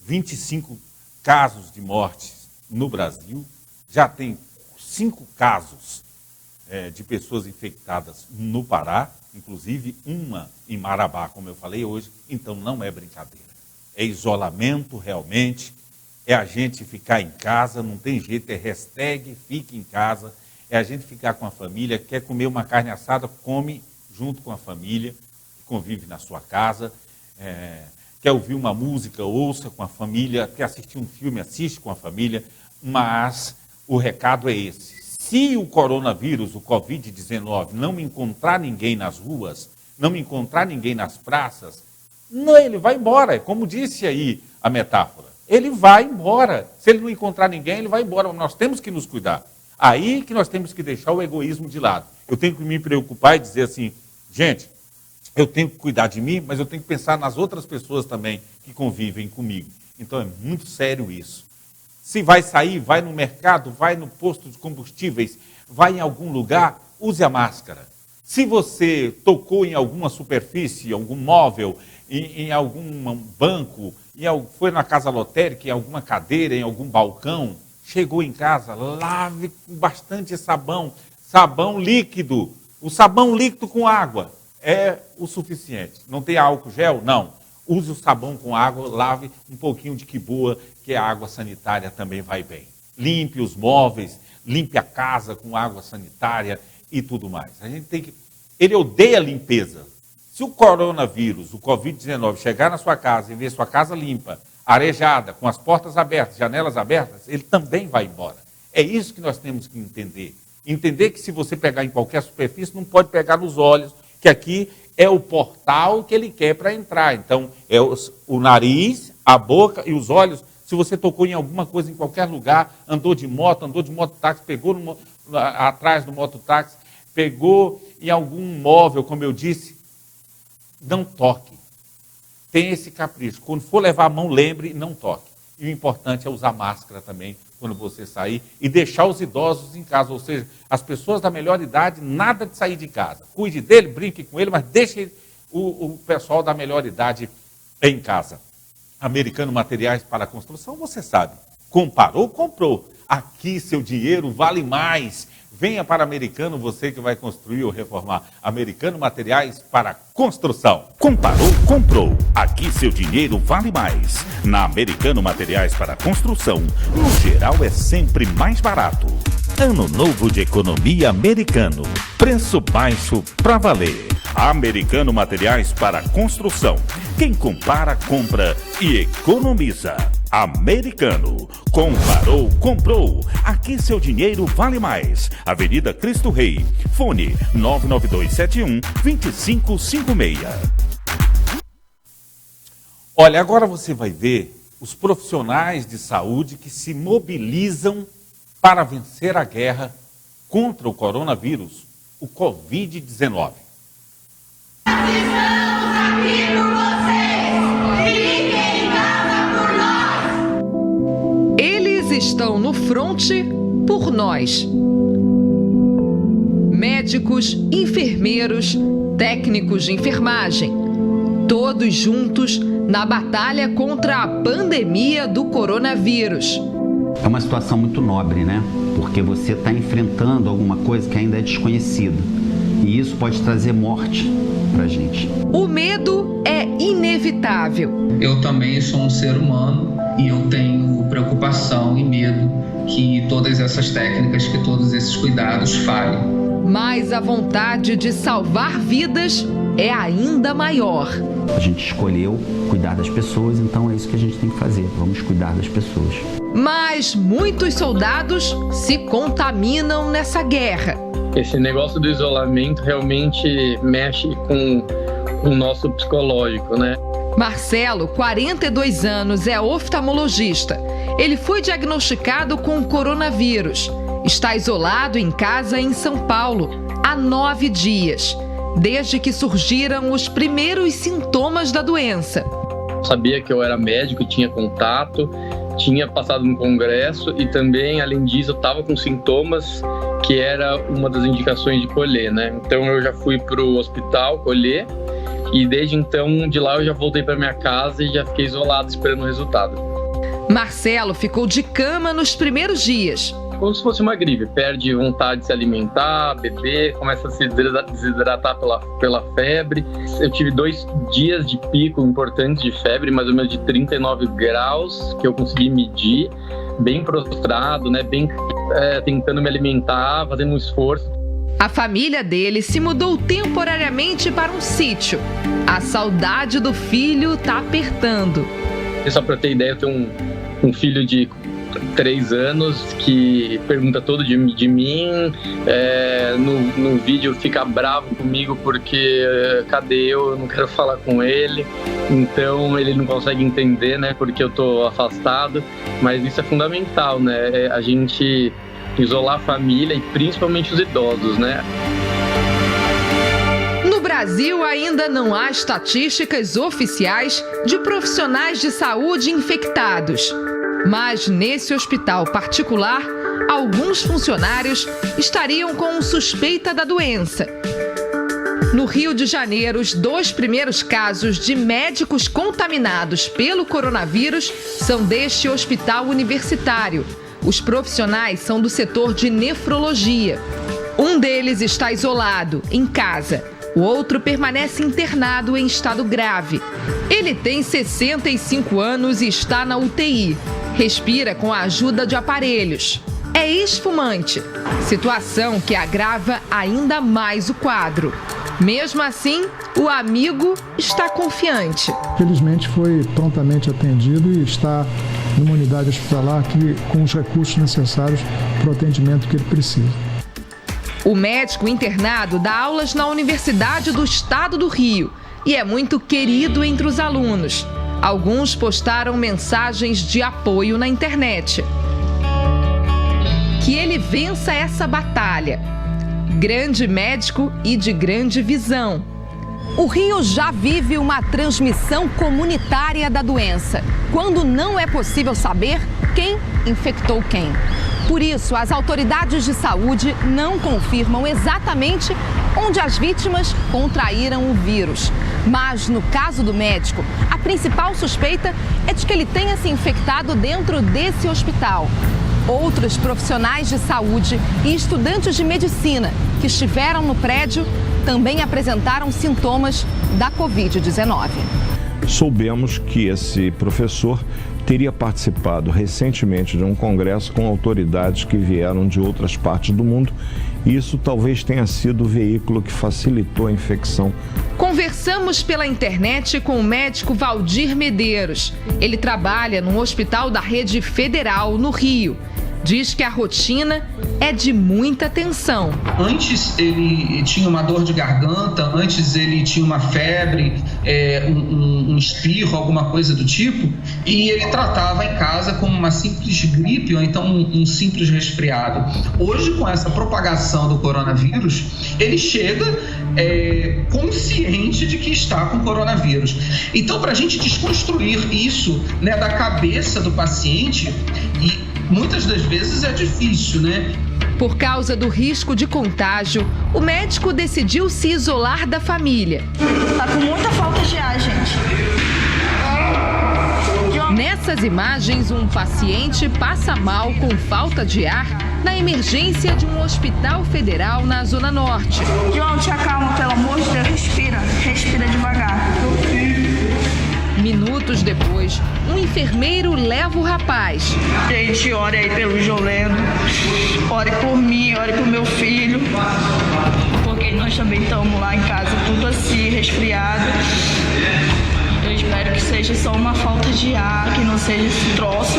S1: 25 casos de morte no Brasil, já tem 5 casos de pessoas infectadas no Pará, inclusive uma em Marabá, como eu falei hoje, então não é brincadeira. É isolamento realmente, é a gente ficar em casa, não tem jeito, é hashtag fique em casa, é a gente ficar com a família, quer comer uma carne assada, come junto com a família, que convive na sua casa, quer ouvir uma música, ouça com a família, quer assistir um filme, assiste com a família, mas o recado é esse. Se o coronavírus, o Covid-19, não encontrar ninguém nas ruas, não encontrar ninguém nas praças, não, ele vai embora, como disse aí a metáfora. Ele vai embora. Se ele não encontrar ninguém, ele vai embora. Nós temos que nos cuidar. Aí que nós temos que deixar o egoísmo de lado. Eu tenho que me preocupar e dizer assim, gente, eu tenho que cuidar de mim, mas eu tenho que pensar nas outras pessoas também que convivem comigo. Então é muito sério isso. Se vai sair, vai no mercado, vai no posto de combustíveis, vai em algum lugar, use a máscara. Se você tocou em alguma superfície, algum móvel, em algum banco, foi na casa lotérica, em alguma cadeira, em algum balcão, chegou em casa, lave com bastante sabão, sabão líquido. O sabão líquido com água é o suficiente. Não tem álcool gel? Não. Use o sabão com água, lave um pouquinho de quiboa, que a água sanitária também vai bem. Limpe os móveis, limpe a casa com água sanitária e tudo mais. A gente tem que... Ele odeia limpeza. Se o coronavírus, o Covid-19, chegar na sua casa e ver sua casa limpa, arejada, com as portas abertas, janelas abertas, ele também vai embora. É isso que nós temos que entender. Entender que se você pegar em qualquer superfície, não pode pegar nos olhos, que aqui é o portal que ele quer para entrar. Então, é o nariz, a boca e os olhos. Se você tocou em alguma coisa em qualquer lugar, andou de mototáxi, pegou atrás do mototáxi, pegou em algum móvel, como eu disse, não toque. Tem esse capricho. Quando for levar a mão, lembre, não toque. E o importante é usar máscara também quando você sair e deixar os idosos em casa. Ou seja, as pessoas da melhor idade, nada de sair de casa. Cuide dele, brinque com ele, mas deixe o pessoal da melhor idade em casa. Americano Materiais para Construção, você sabe. Comparou, comprou. Aqui seu dinheiro vale mais. Venha para Americano, você que vai construir ou reformar. Americano Materiais para Construção.
S14: Comparou, comprou. Aqui seu dinheiro vale mais. Na Americano Materiais para Construção, no geral é sempre mais barato. Ano novo de economia Americano. Preço baixo pra valer. Americano Materiais para Construção. Quem compara, compra e economiza. Americano. Comparou, comprou. Aqui seu dinheiro vale mais. Avenida Cristo Rei. Fone 99271-2556.
S1: Olha, agora você vai ver os profissionais de saúde que se mobilizam para vencer a guerra contra o coronavírus, o Covid-19.
S4: Eles estão no fronte por nós. Médicos, enfermeiros, técnicos de enfermagem, todos juntos na batalha contra a pandemia do coronavírus.
S6: É uma situação muito nobre, né? Porque você está enfrentando alguma coisa que ainda é desconhecida. E isso pode trazer morte pra gente.
S4: O medo é inevitável.
S23: Eu também sou um ser humano e eu tenho preocupação e medo que todas essas técnicas, que todos esses cuidados falhem.
S4: Mas a vontade de salvar vidas é ainda maior.
S6: A gente escolheu cuidar das pessoas, então é isso que a gente tem que fazer. Vamos cuidar das pessoas.
S4: Mas muitos soldados se contaminam nessa guerra.
S24: Esse negócio do isolamento realmente mexe com o nosso psicológico, né?
S4: Marcelo, 42 anos, é oftalmologista. Ele foi diagnosticado com coronavírus está isolado em casa em São Paulo há 9 dias, desde que surgiram os primeiros sintomas da doença.
S24: Sabia que eu era médico e tinha contato, tinha passado no congresso e também, além disso, eu estava com sintomas que era uma das indicações de colher, né? Então eu já fui para o hospital colher e desde então, de lá eu já voltei para minha casa e já fiquei isolado esperando o resultado.
S4: Marcelo ficou de cama nos primeiros dias.
S24: Como se fosse uma gripe, perde vontade de se alimentar, beber, começa a se desidratar pela febre. Eu tive 2 dias de pico importantes de febre, mais ou menos de 39 graus, que eu consegui medir, bem prostrado, né, bem tentando me alimentar, fazendo um esforço.
S4: A família dele se mudou temporariamente para um sítio. A saudade do filho tá apertando.
S24: Só para ter ideia, eu tenho um filho de 3 anos que pergunta todo de mim, no vídeo fica bravo comigo porque cadê eu não quero falar com ele, então ele não consegue entender, né, porque eu tô afastado, mas isso é fundamental, né, a gente isolar a família e principalmente os idosos, né.
S4: No Brasil ainda não há estatísticas oficiais de profissionais de saúde infectados. Mas nesse hospital particular, alguns funcionários estariam com suspeita da doença. No Rio de Janeiro, os 2 primeiros casos de médicos contaminados pelo coronavírus são deste hospital universitário. Os profissionais são do setor de nefrologia. Um deles está isolado, em casa. O outro permanece internado em estado grave. Ele tem 65 anos e está na UTI. Respira com a ajuda de aparelhos. É ex-fumante, situação que agrava ainda mais o quadro. Mesmo assim, o amigo está confiante.
S8: Felizmente foi prontamente atendido e está numa unidade hospitalar aqui com os recursos necessários para o atendimento que ele precisa.
S4: O médico internado dá aulas na Universidade do Estado do Rio e é muito querido entre os alunos. Alguns postaram mensagens de apoio na internet. Que ele vença essa batalha. Grande médico e de grande visão. O Rio já vive uma transmissão comunitária da doença, quando não é possível saber quem infectou quem. Por isso, as autoridades de saúde não confirmam exatamente onde as vítimas contraíram o vírus. Mas, no caso do médico, a principal suspeita é de que ele tenha se infectado dentro desse hospital. Outros profissionais de saúde e estudantes de medicina que estiveram no prédio também apresentaram sintomas da Covid-19.
S9: Soubemos que esse professor teria participado recentemente de um congresso com autoridades que vieram de outras partes do mundo. Isso talvez tenha sido o veículo que facilitou a infecção.
S4: Conversamos pela internet com o médico Valdir Medeiros. Ele trabalha num hospital da rede federal no Rio. Diz que a rotina é de muita tensão.
S23: Antes ele tinha uma dor de garganta, antes ele tinha uma febre, um espirro, alguma coisa do tipo, e ele tratava em casa como uma simples gripe ou então um simples resfriado. Hoje, com essa propagação do coronavírus, ele chega consciente de que está com coronavírus. Então, para a gente desconstruir isso, né, da cabeça do paciente, e muitas das vezes é difícil, né?
S4: Por causa do risco de contágio, o médico decidiu se isolar da família.
S10: Tá com muita falta de ar, gente.
S4: Nessas imagens, um paciente passa mal com falta de ar na emergência de um hospital federal na Zona Norte.
S10: João, te acalma, pelo amor de Deus, respira devagar.
S4: Minutos depois, um enfermeiro leva o rapaz.
S10: Gente, ore aí pelo Joleno, ore por mim, ore por meu filho, porque nós também estamos lá em casa, tudo assim, resfriado. Eu espero que seja só uma falta de ar, que não seja esse troço.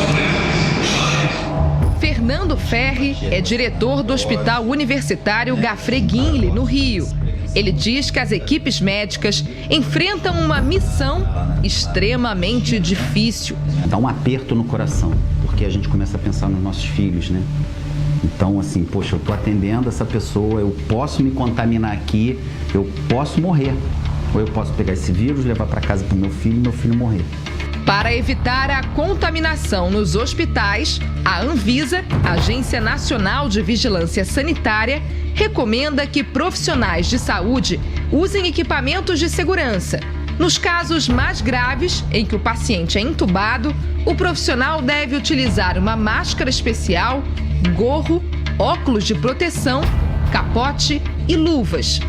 S4: Fernando Ferri é diretor do Hospital Universitário Gafre Guinle, no Rio. Ele diz que as equipes médicas enfrentam uma missão extremamente difícil.
S6: Dá um aperto no coração, porque a gente começa a pensar nos nossos filhos, né? Então, assim, poxa, eu estou atendendo essa pessoa, eu posso me contaminar aqui, eu posso morrer. Ou eu posso pegar esse vírus, levar para casa para o meu filho e meu filho morrer.
S4: Para evitar a contaminação nos hospitais, a Anvisa, Agência Nacional de Vigilância Sanitária, recomenda que profissionais de saúde usem equipamentos de segurança. Nos casos mais graves, em que o paciente é entubado, o profissional deve utilizar uma máscara especial, gorro, óculos de proteção, capote e luvas.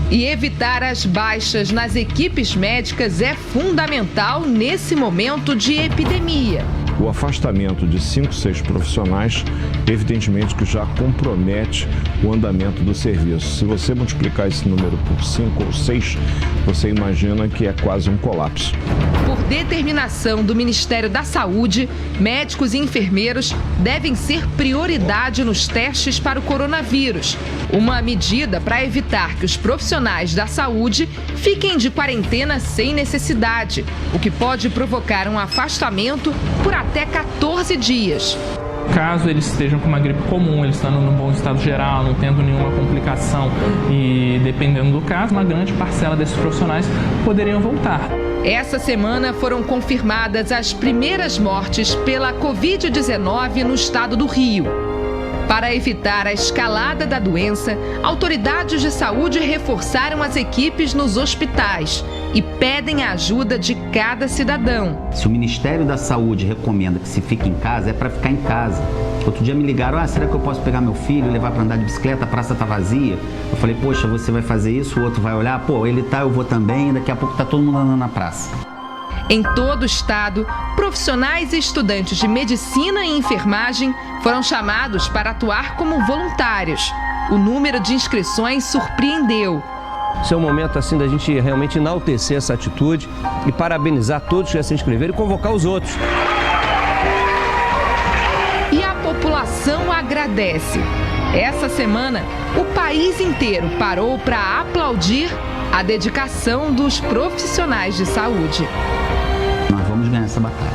S4: E evitar as baixas nas equipes médicas é fundamental nesse momento de epidemia.
S9: O afastamento de 5, 6 profissionais, evidentemente que já compromete o andamento do serviço. Se você multiplicar esse número por 5 ou 6, você imagina que é quase um colapso.
S4: Por determinação do Ministério da Saúde, médicos e enfermeiros devem ser prioridade nos testes para o coronavírus. Uma medida para evitar que os profissionais da saúde fiquem de quarentena sem necessidade, o que pode provocar um afastamento por até 14 dias.
S5: Caso eles estejam com uma gripe comum, eles estando num bom estado geral, não tendo nenhuma complicação e dependendo do caso, uma grande parcela desses profissionais poderiam voltar.
S4: Essa semana foram confirmadas as primeiras mortes pela Covid-19 no estado do Rio. Para evitar a escalada da doença, autoridades de saúde reforçaram as equipes nos hospitais e pedem a ajuda de cada cidadão.
S6: Se o Ministério da Saúde recomenda que se fique em casa, é para ficar em casa. Outro dia me ligaram, será que eu posso pegar meu filho, levar para andar de bicicleta, a praça tá vazia? Eu falei, poxa, você vai fazer isso, o outro vai olhar, ele tá, eu vou também, daqui a pouco tá todo mundo andando na praça.
S4: Em todo o estado, profissionais e estudantes de medicina e enfermagem foram chamados para atuar como voluntários. O número de inscrições surpreendeu.
S7: Esse é um momento assim da gente realmente enaltecer essa atitude e parabenizar todos que já se inscreveram e convocar os outros.
S4: E a população agradece. Essa semana, o país inteiro parou para aplaudir a dedicação dos profissionais de saúde.
S6: Nós vamos ganhar essa batalha.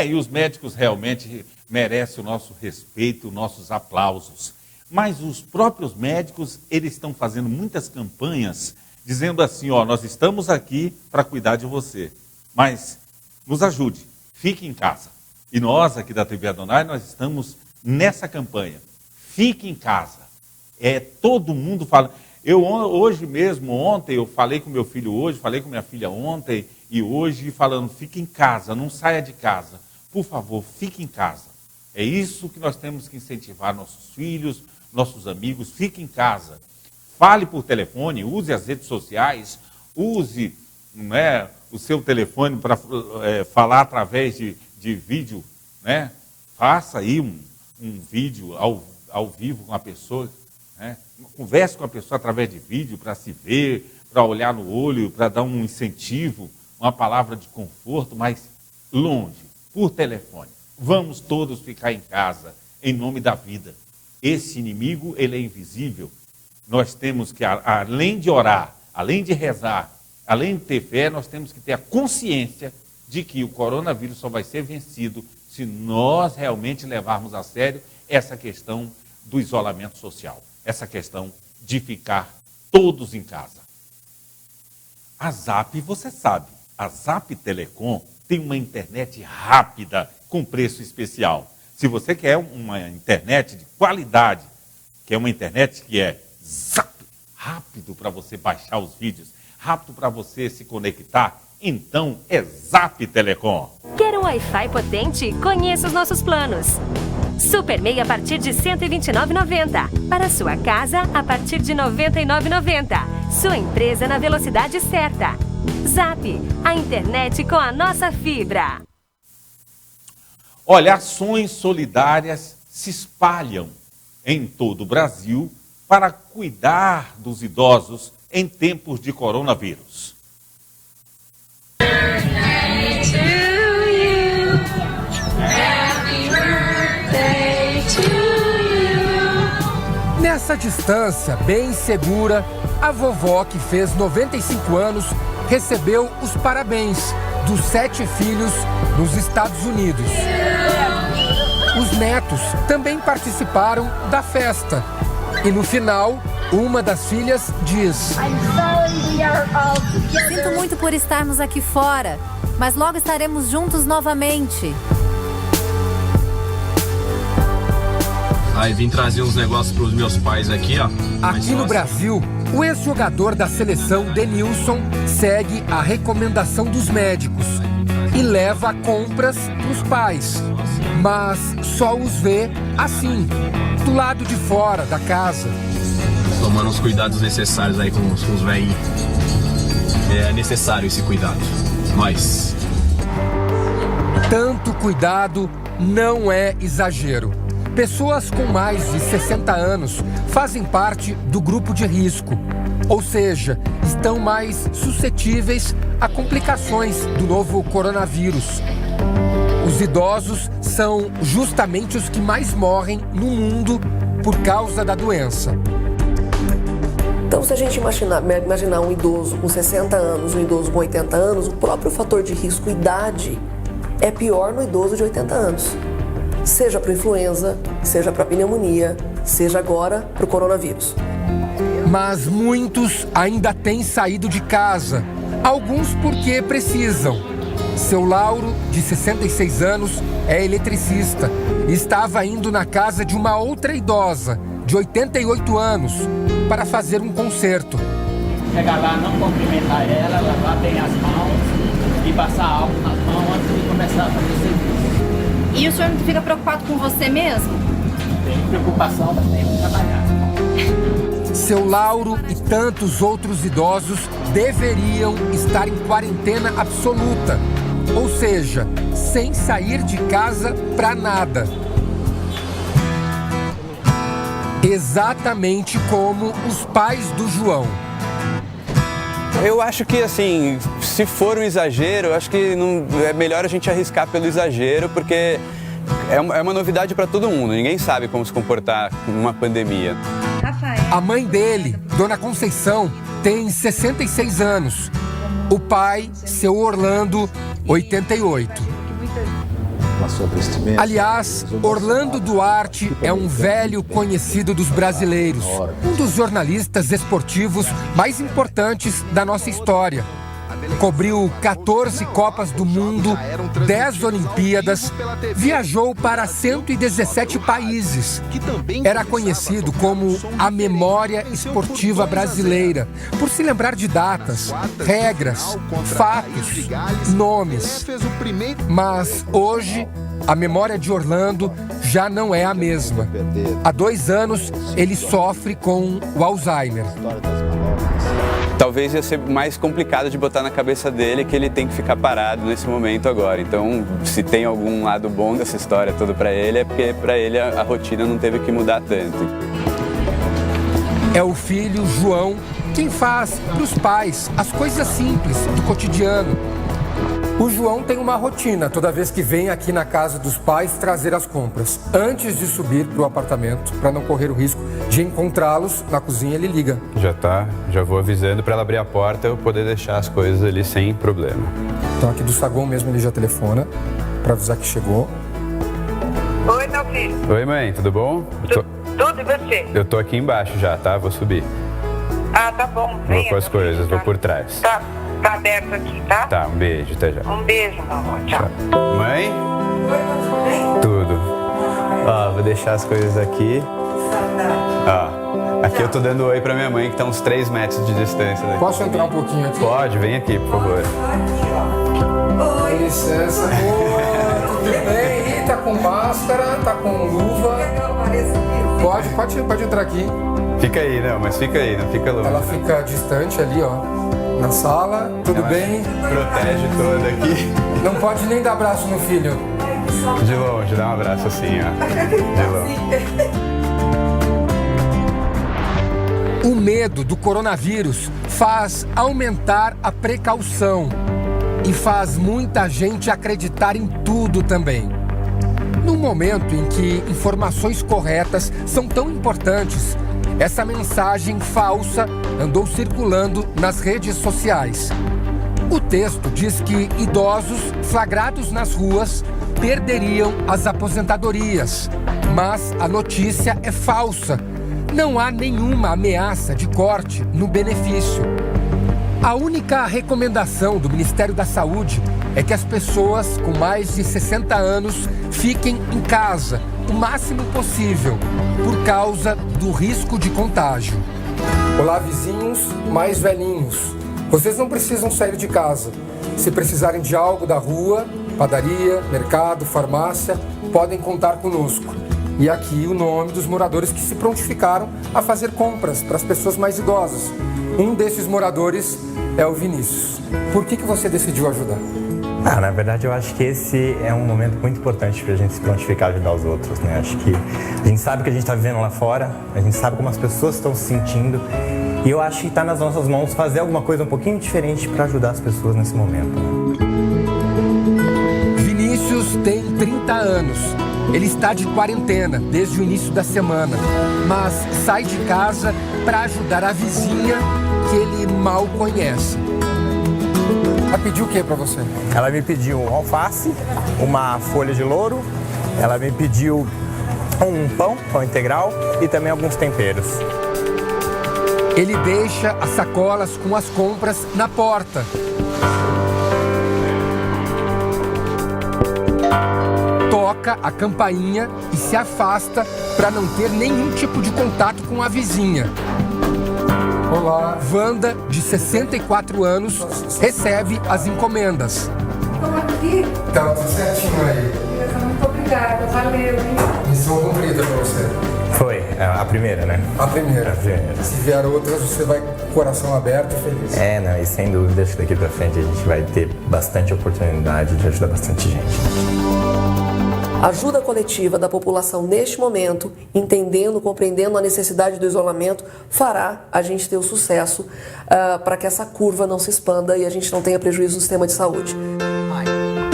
S1: E os médicos realmente merecem o nosso respeito, nossos aplausos. Mas os próprios médicos, eles estão fazendo muitas campanhas dizendo assim, nós estamos aqui para cuidar de você, mas nos ajude, fique em casa. E nós aqui da TV Adonai, nós estamos nessa campanha. Fique em casa. Todo mundo fala. Eu hoje mesmo, ontem, eu falei com meu filho hoje, falei com minha filha ontem e hoje falando, fique em casa, não saia de casa. Por favor, fique em casa. É isso que nós temos que incentivar nossos filhos, nossos amigos, fique em casa. Fale por telefone, use as redes sociais, use o seu telefone para falar através de vídeo, né? Faça aí um vídeo ao vivo com a pessoa, né? Converse com a pessoa através de vídeo para se ver, para olhar no olho, para dar um incentivo, uma palavra de conforto, mas longe, por telefone. Vamos todos ficar em casa, em nome da vida. Esse inimigo, ele é invisível. Nós temos que, além de orar, além de rezar, além de ter fé, nós temos que ter a consciência de que o coronavírus só vai ser vencido se nós realmente levarmos a sério essa questão do isolamento social, essa questão de ficar todos em casa. A Zap, você sabe, a Zap Telecom tem uma internet rápida com preço especial. Se você quer uma internet de qualidade, quer uma internet que é zap, rápido para você baixar os vídeos, rápido para você se conectar, então é Zap Telecom.
S11: Quer um Wi-Fi potente? Conheça os nossos planos. Super Meia a partir de R$ 129,90. Para sua casa, a partir de R$ 99,90. Sua empresa na velocidade certa. Zap, a internet com a nossa fibra.
S1: Olha, ações solidárias se espalham em todo o Brasil para cuidar dos idosos em tempos de coronavírus.
S12: Nessa distância bem segura, a vovó, que fez 95 anos,
S2: recebeu os parabéns dos 7 filhos nos Estados Unidos. Os netos também participaram da festa. E no final, uma das filhas diz:
S12: Sinto muito por estarmos aqui fora, mas logo estaremos juntos novamente.
S13: Aí vim trazer uns negócios para os meus pais aqui, ó.
S2: Aqui no Brasil, o ex-jogador da seleção Denilson segue a recomendação dos médicos e leva compras para os pais, mas só os vê assim, do lado de fora da casa.
S13: Tomando os cuidados necessários aí com os velhinhos. É necessário esse cuidado. Nós.
S2: Tanto cuidado não é exagero. Pessoas com mais de 60 anos fazem parte do grupo de risco, ou seja, estão mais suscetíveis a complicações do novo coronavírus. Os idosos são justamente os que mais morrem no mundo por causa da doença.
S17: Então, se a gente imaginar um idoso com 60 anos, um idoso com 80 anos, o próprio fator de risco, idade, é pior no idoso de 80 anos. Seja para influenza, seja para pneumonia, seja agora para o coronavírus.
S2: Mas muitos ainda têm saído de casa, alguns porque precisam. Seu Lauro, de 66 anos, é eletricista e estava indo na casa de uma outra idosa, de 88 anos, para fazer um concerto.
S25: Chegar lá, não cumprimentar ela, lavar bem as mãos e passar álcool nas mãos antes de começar a fazer o serviço.
S12: E o senhor não fica preocupado com você mesmo?
S25: Tem preocupação, mas tem que trabalhar.
S2: Seu Lauro e tantos outros idosos deveriam estar em quarentena absoluta, ou seja, sem sair de casa para nada. Exatamente como os pais do João.
S26: Eu acho que, assim, se for um exagero, eu acho que não, é melhor a gente arriscar pelo exagero, porque é uma novidade para todo mundo. Ninguém sabe como se comportar numa pandemia.
S2: A mãe dele, Dona Conceição, tem 66 anos. O pai, seu Orlando, 88. Aliás, Orlando Duarte é um velho conhecido dos brasileiros, um dos jornalistas esportivos mais importantes da nossa história. Cobriu 14 Copas do Mundo, 10 Olimpíadas, viajou para 117 países. Era conhecido como a memória esportiva brasileira, por se lembrar de datas, regras, fatos, nomes. Mas hoje, a memória de Orlando já não é a mesma. Há 2 anos, ele sofre com o Alzheimer.
S26: Talvez ia ser mais complicado de botar na cabeça dele que ele tem que ficar parado nesse momento agora. Então, se tem algum lado bom dessa história toda para ele, é porque para ele a rotina não teve que mudar tanto.
S2: É o filho, João, quem faz para os pais as coisas simples do cotidiano. O João tem uma rotina toda vez que vem aqui na casa dos pais trazer as compras. Antes de subir para o apartamento, para não correr o risco de encontrá-los na cozinha, ele liga.
S27: Já vou avisando para ela abrir a porta e eu poder deixar as coisas ali sem problema.
S2: Então aqui do saguão mesmo ele já telefona para avisar que chegou.
S28: Oi, meu filho.
S27: Oi, mãe, tudo bom?
S28: Tudo e você?
S27: Eu tô aqui embaixo já, tá? Vou subir.
S28: Ah, tá bom.
S27: Vou com as coisas, vou por trás.
S28: Tá aberto aqui, tá?
S27: Tá, um beijo, até já.
S28: Um beijo, meu amor. Tchau.
S27: Mãe? Tudo. Ó, vou deixar as coisas aqui. Ó, aqui eu tô dando oi pra minha mãe, que tá uns 3 metros de distância daqui.
S2: Posso entrar um pouquinho aqui?
S27: Pode, vem aqui, por favor.
S2: Oi, licença. Oi, tudo bem? Ih, tá com máscara, tá com luva. Pode entrar aqui.
S27: Fica aí, não, mas fica aí, não fica longe.
S2: Ela fica distante ali, ó. Na sala, tudo bem?
S27: Protege toda aqui.
S2: Não pode nem dar abraço no filho.
S27: De longe, dá um abraço assim, ó. De longe.
S2: O medo do coronavírus faz aumentar a precaução e faz muita gente acreditar em tudo também. Num momento em que informações corretas são tão importantes, essa mensagem falsa andou circulando nas redes sociais. O texto diz que idosos flagrados nas ruas perderiam as aposentadorias, mas a notícia é falsa. Não há nenhuma ameaça de corte no benefício. A única recomendação do Ministério da Saúde é que as pessoas com mais de 60 anos fiquem em casa o máximo possível, por causa do risco de contágio. Olá, vizinhos mais velhinhos. Vocês não precisam sair de casa. Se precisarem de algo da rua, padaria, mercado, farmácia, podem contar conosco. E aqui o nome dos moradores que se prontificaram a fazer compras para as pessoas mais idosas. Um desses moradores é o Vinícius. Por que você decidiu ajudar?
S3: Na verdade, eu acho que esse é um momento muito importante para a gente se prontificar a ajudar os outros, né? Acho que a gente sabe o que a gente está vivendo lá fora, a gente sabe como as pessoas estão se sentindo, e eu acho que está nas nossas mãos fazer alguma coisa um pouquinho diferente para ajudar as pessoas nesse momento.
S2: Vinícius tem 30 anos. Ele está de quarentena desde o início da semana, mas sai de casa para ajudar a vizinha que ele mal conhece. Ela pediu o que para você?
S3: Ela me pediu um alface, uma folha de louro, ela me pediu um pão integral e também alguns temperos.
S2: Ele deixa as sacolas com as compras na porta. Toca a campainha e se afasta para não ter nenhum tipo de contato com a vizinha. Olá. Wanda, de 64 anos, recebe as encomendas.
S15: Estão aqui?
S2: Tá tudo certinho aí.
S15: Muito obrigada, valeu, hein?
S2: Missão cumprida pra você.
S3: Foi, a primeira, né?
S2: A primeira.
S3: A primeira.
S2: Se vier outras, você vai com o coração aberto e feliz.
S3: Não, e sem dúvida, acho que daqui pra frente a gente vai ter bastante oportunidade de ajudar bastante gente.
S17: A ajuda coletiva da população neste momento, entendendo, compreendendo a necessidade do isolamento, fará a gente ter o sucesso para que essa curva não se expanda e a gente não tenha prejuízo no sistema de saúde.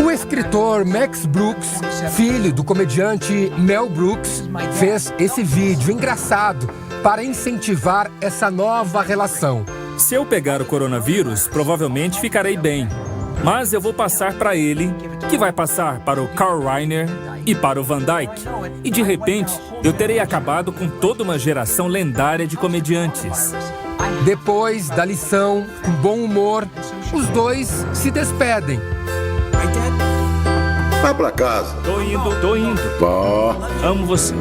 S2: O escritor Max Brooks, filho do comediante Mel Brooks, fez esse vídeo engraçado para incentivar essa nova relação.
S16: Se eu pegar o coronavírus, provavelmente ficarei bem. Mas eu vou passar para ele, que vai passar para o Carl Reiner e para o Van Dyke. E de repente, eu terei acabado com toda uma geração lendária de comediantes.
S2: Depois da lição, com bom humor, os dois se despedem.
S18: Vai pra casa.
S16: Tô indo.
S18: Pô.
S16: Amo você.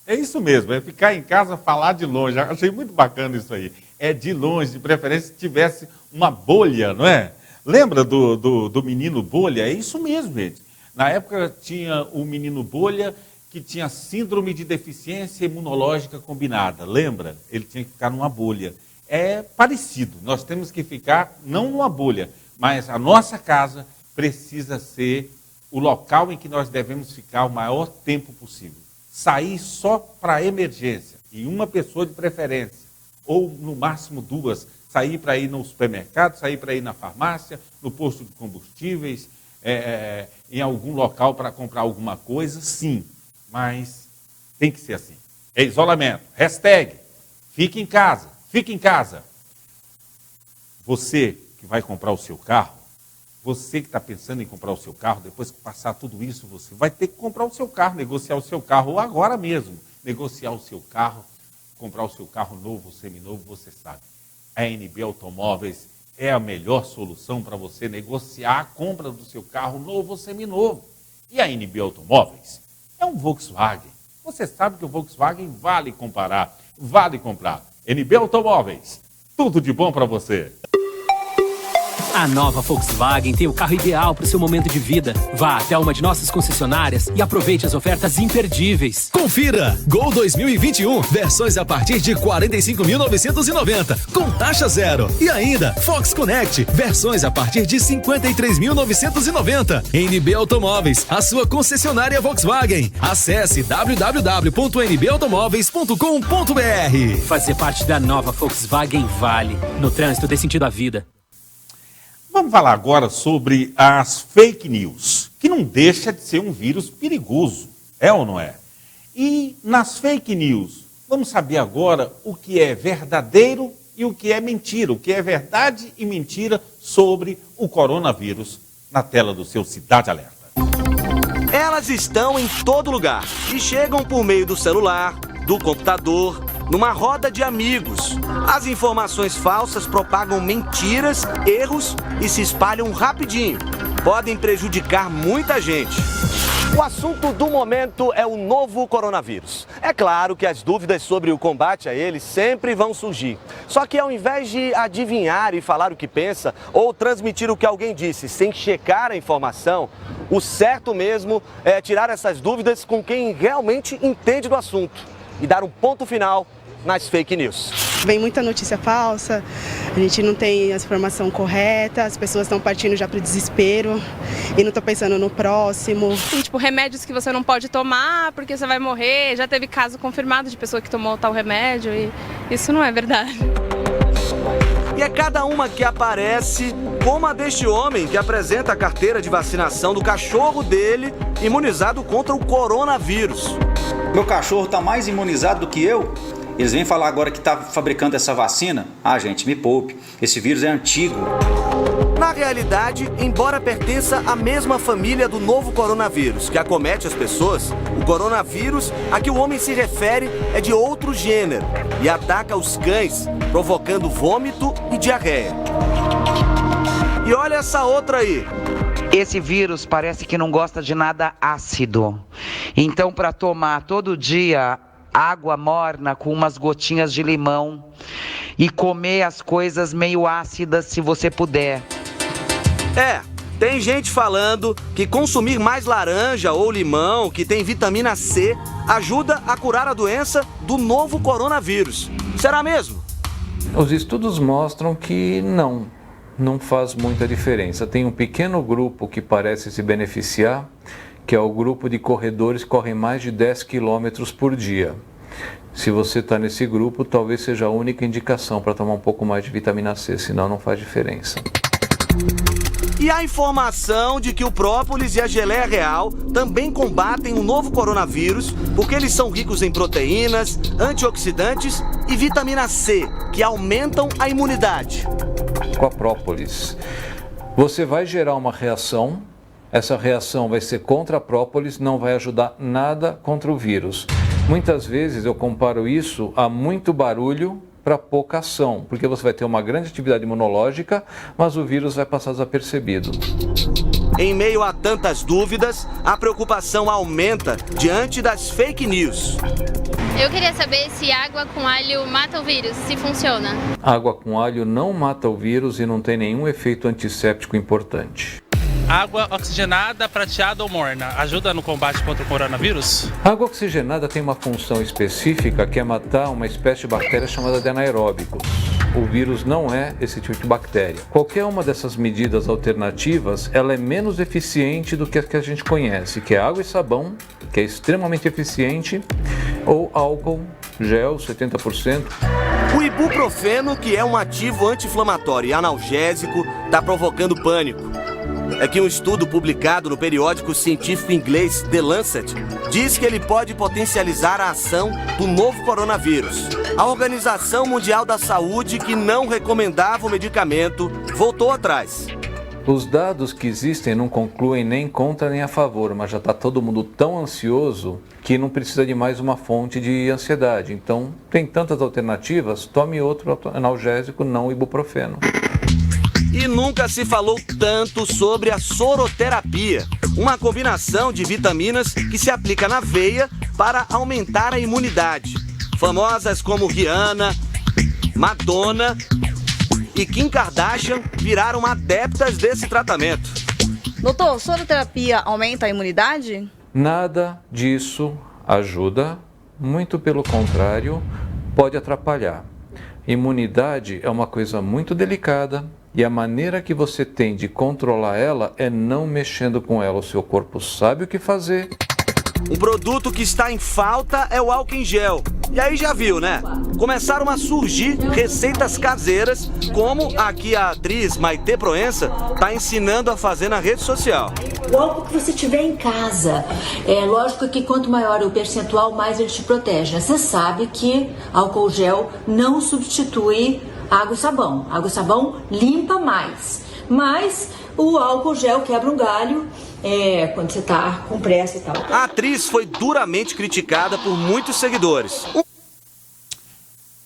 S1: É isso mesmo, é ficar em casa, falar de longe. Eu achei muito bacana isso aí. É de longe, de preferência, se tivesse uma bolha, não é? Lembra do menino bolha? É isso mesmo, gente. Na época tinha o menino bolha que tinha síndrome de deficiência imunológica combinada. Lembra? Ele tinha que ficar numa bolha. É parecido. Nós temos que ficar, não numa bolha, mas a nossa casa precisa ser o local em que nós devemos ficar o maior tempo possível. Sair só para emergência, e uma pessoa de preferência, ou no máximo duas, sair para ir no supermercado, sair para ir na farmácia, no posto de combustíveis, em algum local para comprar alguma coisa, sim, mas tem que ser assim. É isolamento. Hashtag, fique em casa, fique em casa. Você que vai comprar o seu carro, você que está pensando em comprar o seu carro, depois que passar tudo isso, você vai ter que comprar o seu carro, negociar o seu carro, ou agora mesmo, negociar o seu carro, comprar o seu carro novo ou seminovo, você sabe. A NB Automóveis é a melhor solução para você negociar a compra do seu carro novo ou seminovo. E a NB Automóveis é um Volkswagen. Você sabe que o Volkswagen vale comparar, vale comprar. NB Automóveis, tudo de bom para você.
S19: A nova Volkswagen tem o carro ideal para o seu momento de vida. Vá até uma de nossas concessionárias e aproveite as ofertas imperdíveis.
S20: Confira! Gol 2021, versões a partir de R$ 45.990, com taxa zero. E ainda, Fox Connect, versões a partir de R$ 53.990. NB Automóveis, a sua concessionária Volkswagen. Acesse www.nbautomóveis.com.br.
S19: Fazer parte da nova Volkswagen vale. No trânsito dê sentido à vida.
S1: Vamos falar agora sobre as fake news, que não deixa de ser um vírus perigoso, é ou não é? E nas fake news, vamos saber agora o que é verdadeiro e o que é mentira, o que é verdade e mentira sobre o coronavírus na tela do seu Cidade Alerta.
S8: Elas estão em todo lugar e chegam por meio do celular, do computador, numa roda de amigos. As informações falsas propagam mentiras, erros e se espalham rapidinho. Podem prejudicar muita gente. O assunto do momento é o novo coronavírus. É claro que as dúvidas sobre o combate a ele sempre vão surgir. Só que ao invés de adivinhar e falar o que pensa ou transmitir o que alguém disse sem checar a informação, o certo mesmo é tirar essas dúvidas com quem realmente entende do assunto e dar um ponto final nas fake news.
S10: Vem muita notícia falsa, a gente não tem a informação correta, as pessoas estão partindo já para o desespero e não estão pensando no próximo.
S14: Tem, tipo, remédios que você não pode tomar porque você vai morrer, já teve caso confirmado de pessoa que tomou tal remédio e isso não é verdade.
S8: E é cada uma que aparece, como a deste homem que apresenta a carteira de vacinação do cachorro dele, imunizado contra o coronavírus.
S18: Meu cachorro está mais imunizado do que eu? Eles vêm falar agora que está fabricando essa vacina? Ah, gente, me poupe. Esse vírus é antigo.
S8: Na realidade, embora pertença à mesma família do novo coronavírus que acomete as pessoas, o coronavírus a que o homem se refere é de outro gênero e ataca os cães, provocando vômito e diarreia. E olha essa outra aí.
S21: Esse vírus parece que não gosta de nada ácido. Então, para tomar todo dia água morna com umas gotinhas de limão e comer as coisas meio ácidas se você puder.
S8: Tem gente falando que consumir mais laranja ou limão, que tem vitamina C, ajuda a curar a doença do novo coronavírus. Será mesmo?
S22: Os estudos mostram que não faz muita diferença. Tem um pequeno grupo que parece se beneficiar, que é o grupo de corredores que correm mais de 10 quilômetros por dia. Se você está nesse grupo, talvez seja a única indicação para tomar um pouco mais de vitamina C, senão não faz diferença.
S8: E a informação de que o própolis e a geleia real também combatem o novo coronavírus, porque eles são ricos em proteínas, antioxidantes e vitamina C, que aumentam a imunidade.
S22: Com a própolis, você vai gerar uma reação. Essa reação vai ser contra a própolis, não vai ajudar nada contra o vírus. Muitas vezes eu comparo isso a muito barulho para pouca ação, porque você vai ter uma grande atividade imunológica, mas o vírus vai passar desapercebido.
S8: Em meio a tantas dúvidas, a preocupação aumenta diante das fake news.
S23: Eu queria saber se água com alho mata o vírus, se funciona.
S22: Água com alho não mata o vírus e não tem nenhum efeito antisséptico importante.
S24: Água oxigenada, prateada ou morna ajuda no combate contra o coronavírus?
S22: A água oxigenada tem uma função específica que é matar uma espécie de bactéria chamada de anaeróbicos. O vírus não é esse tipo de bactéria. Qualquer uma dessas medidas alternativas, ela é menos eficiente do que a gente conhece, que é água e sabão, que é extremamente eficiente, ou álcool, gel, 70%.
S8: O ibuprofeno, que é um ativo anti-inflamatório e analgésico, está provocando pânico. É que um estudo publicado no periódico científico inglês The Lancet diz que ele pode potencializar a ação do novo coronavírus. A Organização Mundial da Saúde, que não recomendava o medicamento, voltou atrás.
S22: Os dados que existem não concluem nem contra nem a favor, mas já está todo mundo tão ansioso que não precisa de mais uma fonte de ansiedade. Então, tem tantas alternativas, tome outro analgésico, não o ibuprofeno.
S8: E nunca se falou tanto sobre a soroterapia, uma combinação de vitaminas que se aplica na veia para aumentar a imunidade. Famosas como Rihanna, Madonna e Kim Kardashian viraram adeptas desse tratamento.
S29: Doutor, soroterapia aumenta a imunidade?
S22: Nada disso ajuda, muito pelo contrário, pode atrapalhar. Imunidade é uma coisa muito delicada e a maneira que você tem de controlar ela é não mexendo com ela. O seu corpo sabe o que fazer.
S8: Um produto que está em falta é o álcool em gel. E aí já viu, né? Começaram a surgir receitas caseiras, como a que a atriz Maite Proença está ensinando a fazer na rede social.
S30: O álcool que você tiver em casa. É lógico que quanto maior o percentual, mais ele te protege. Você sabe que álcool gel não substitui água e sabão. Água e sabão limpa mais. Mas o álcool gel quebra um galho quando você está com pressa e tal.
S8: A atriz foi duramente criticada por muitos seguidores.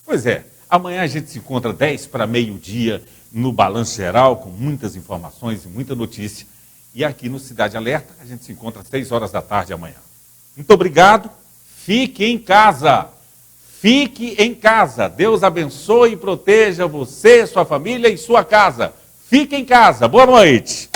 S1: Pois é, amanhã a gente se encontra 10 para meio-dia no Balanço Geral, com muitas informações e muita notícia. E aqui no Cidade Alerta, a gente se encontra às 6 horas da tarde amanhã. Muito obrigado. Fique em casa. Fique em casa. Deus abençoe e proteja você, sua família e sua casa. Fique em casa. Boa noite.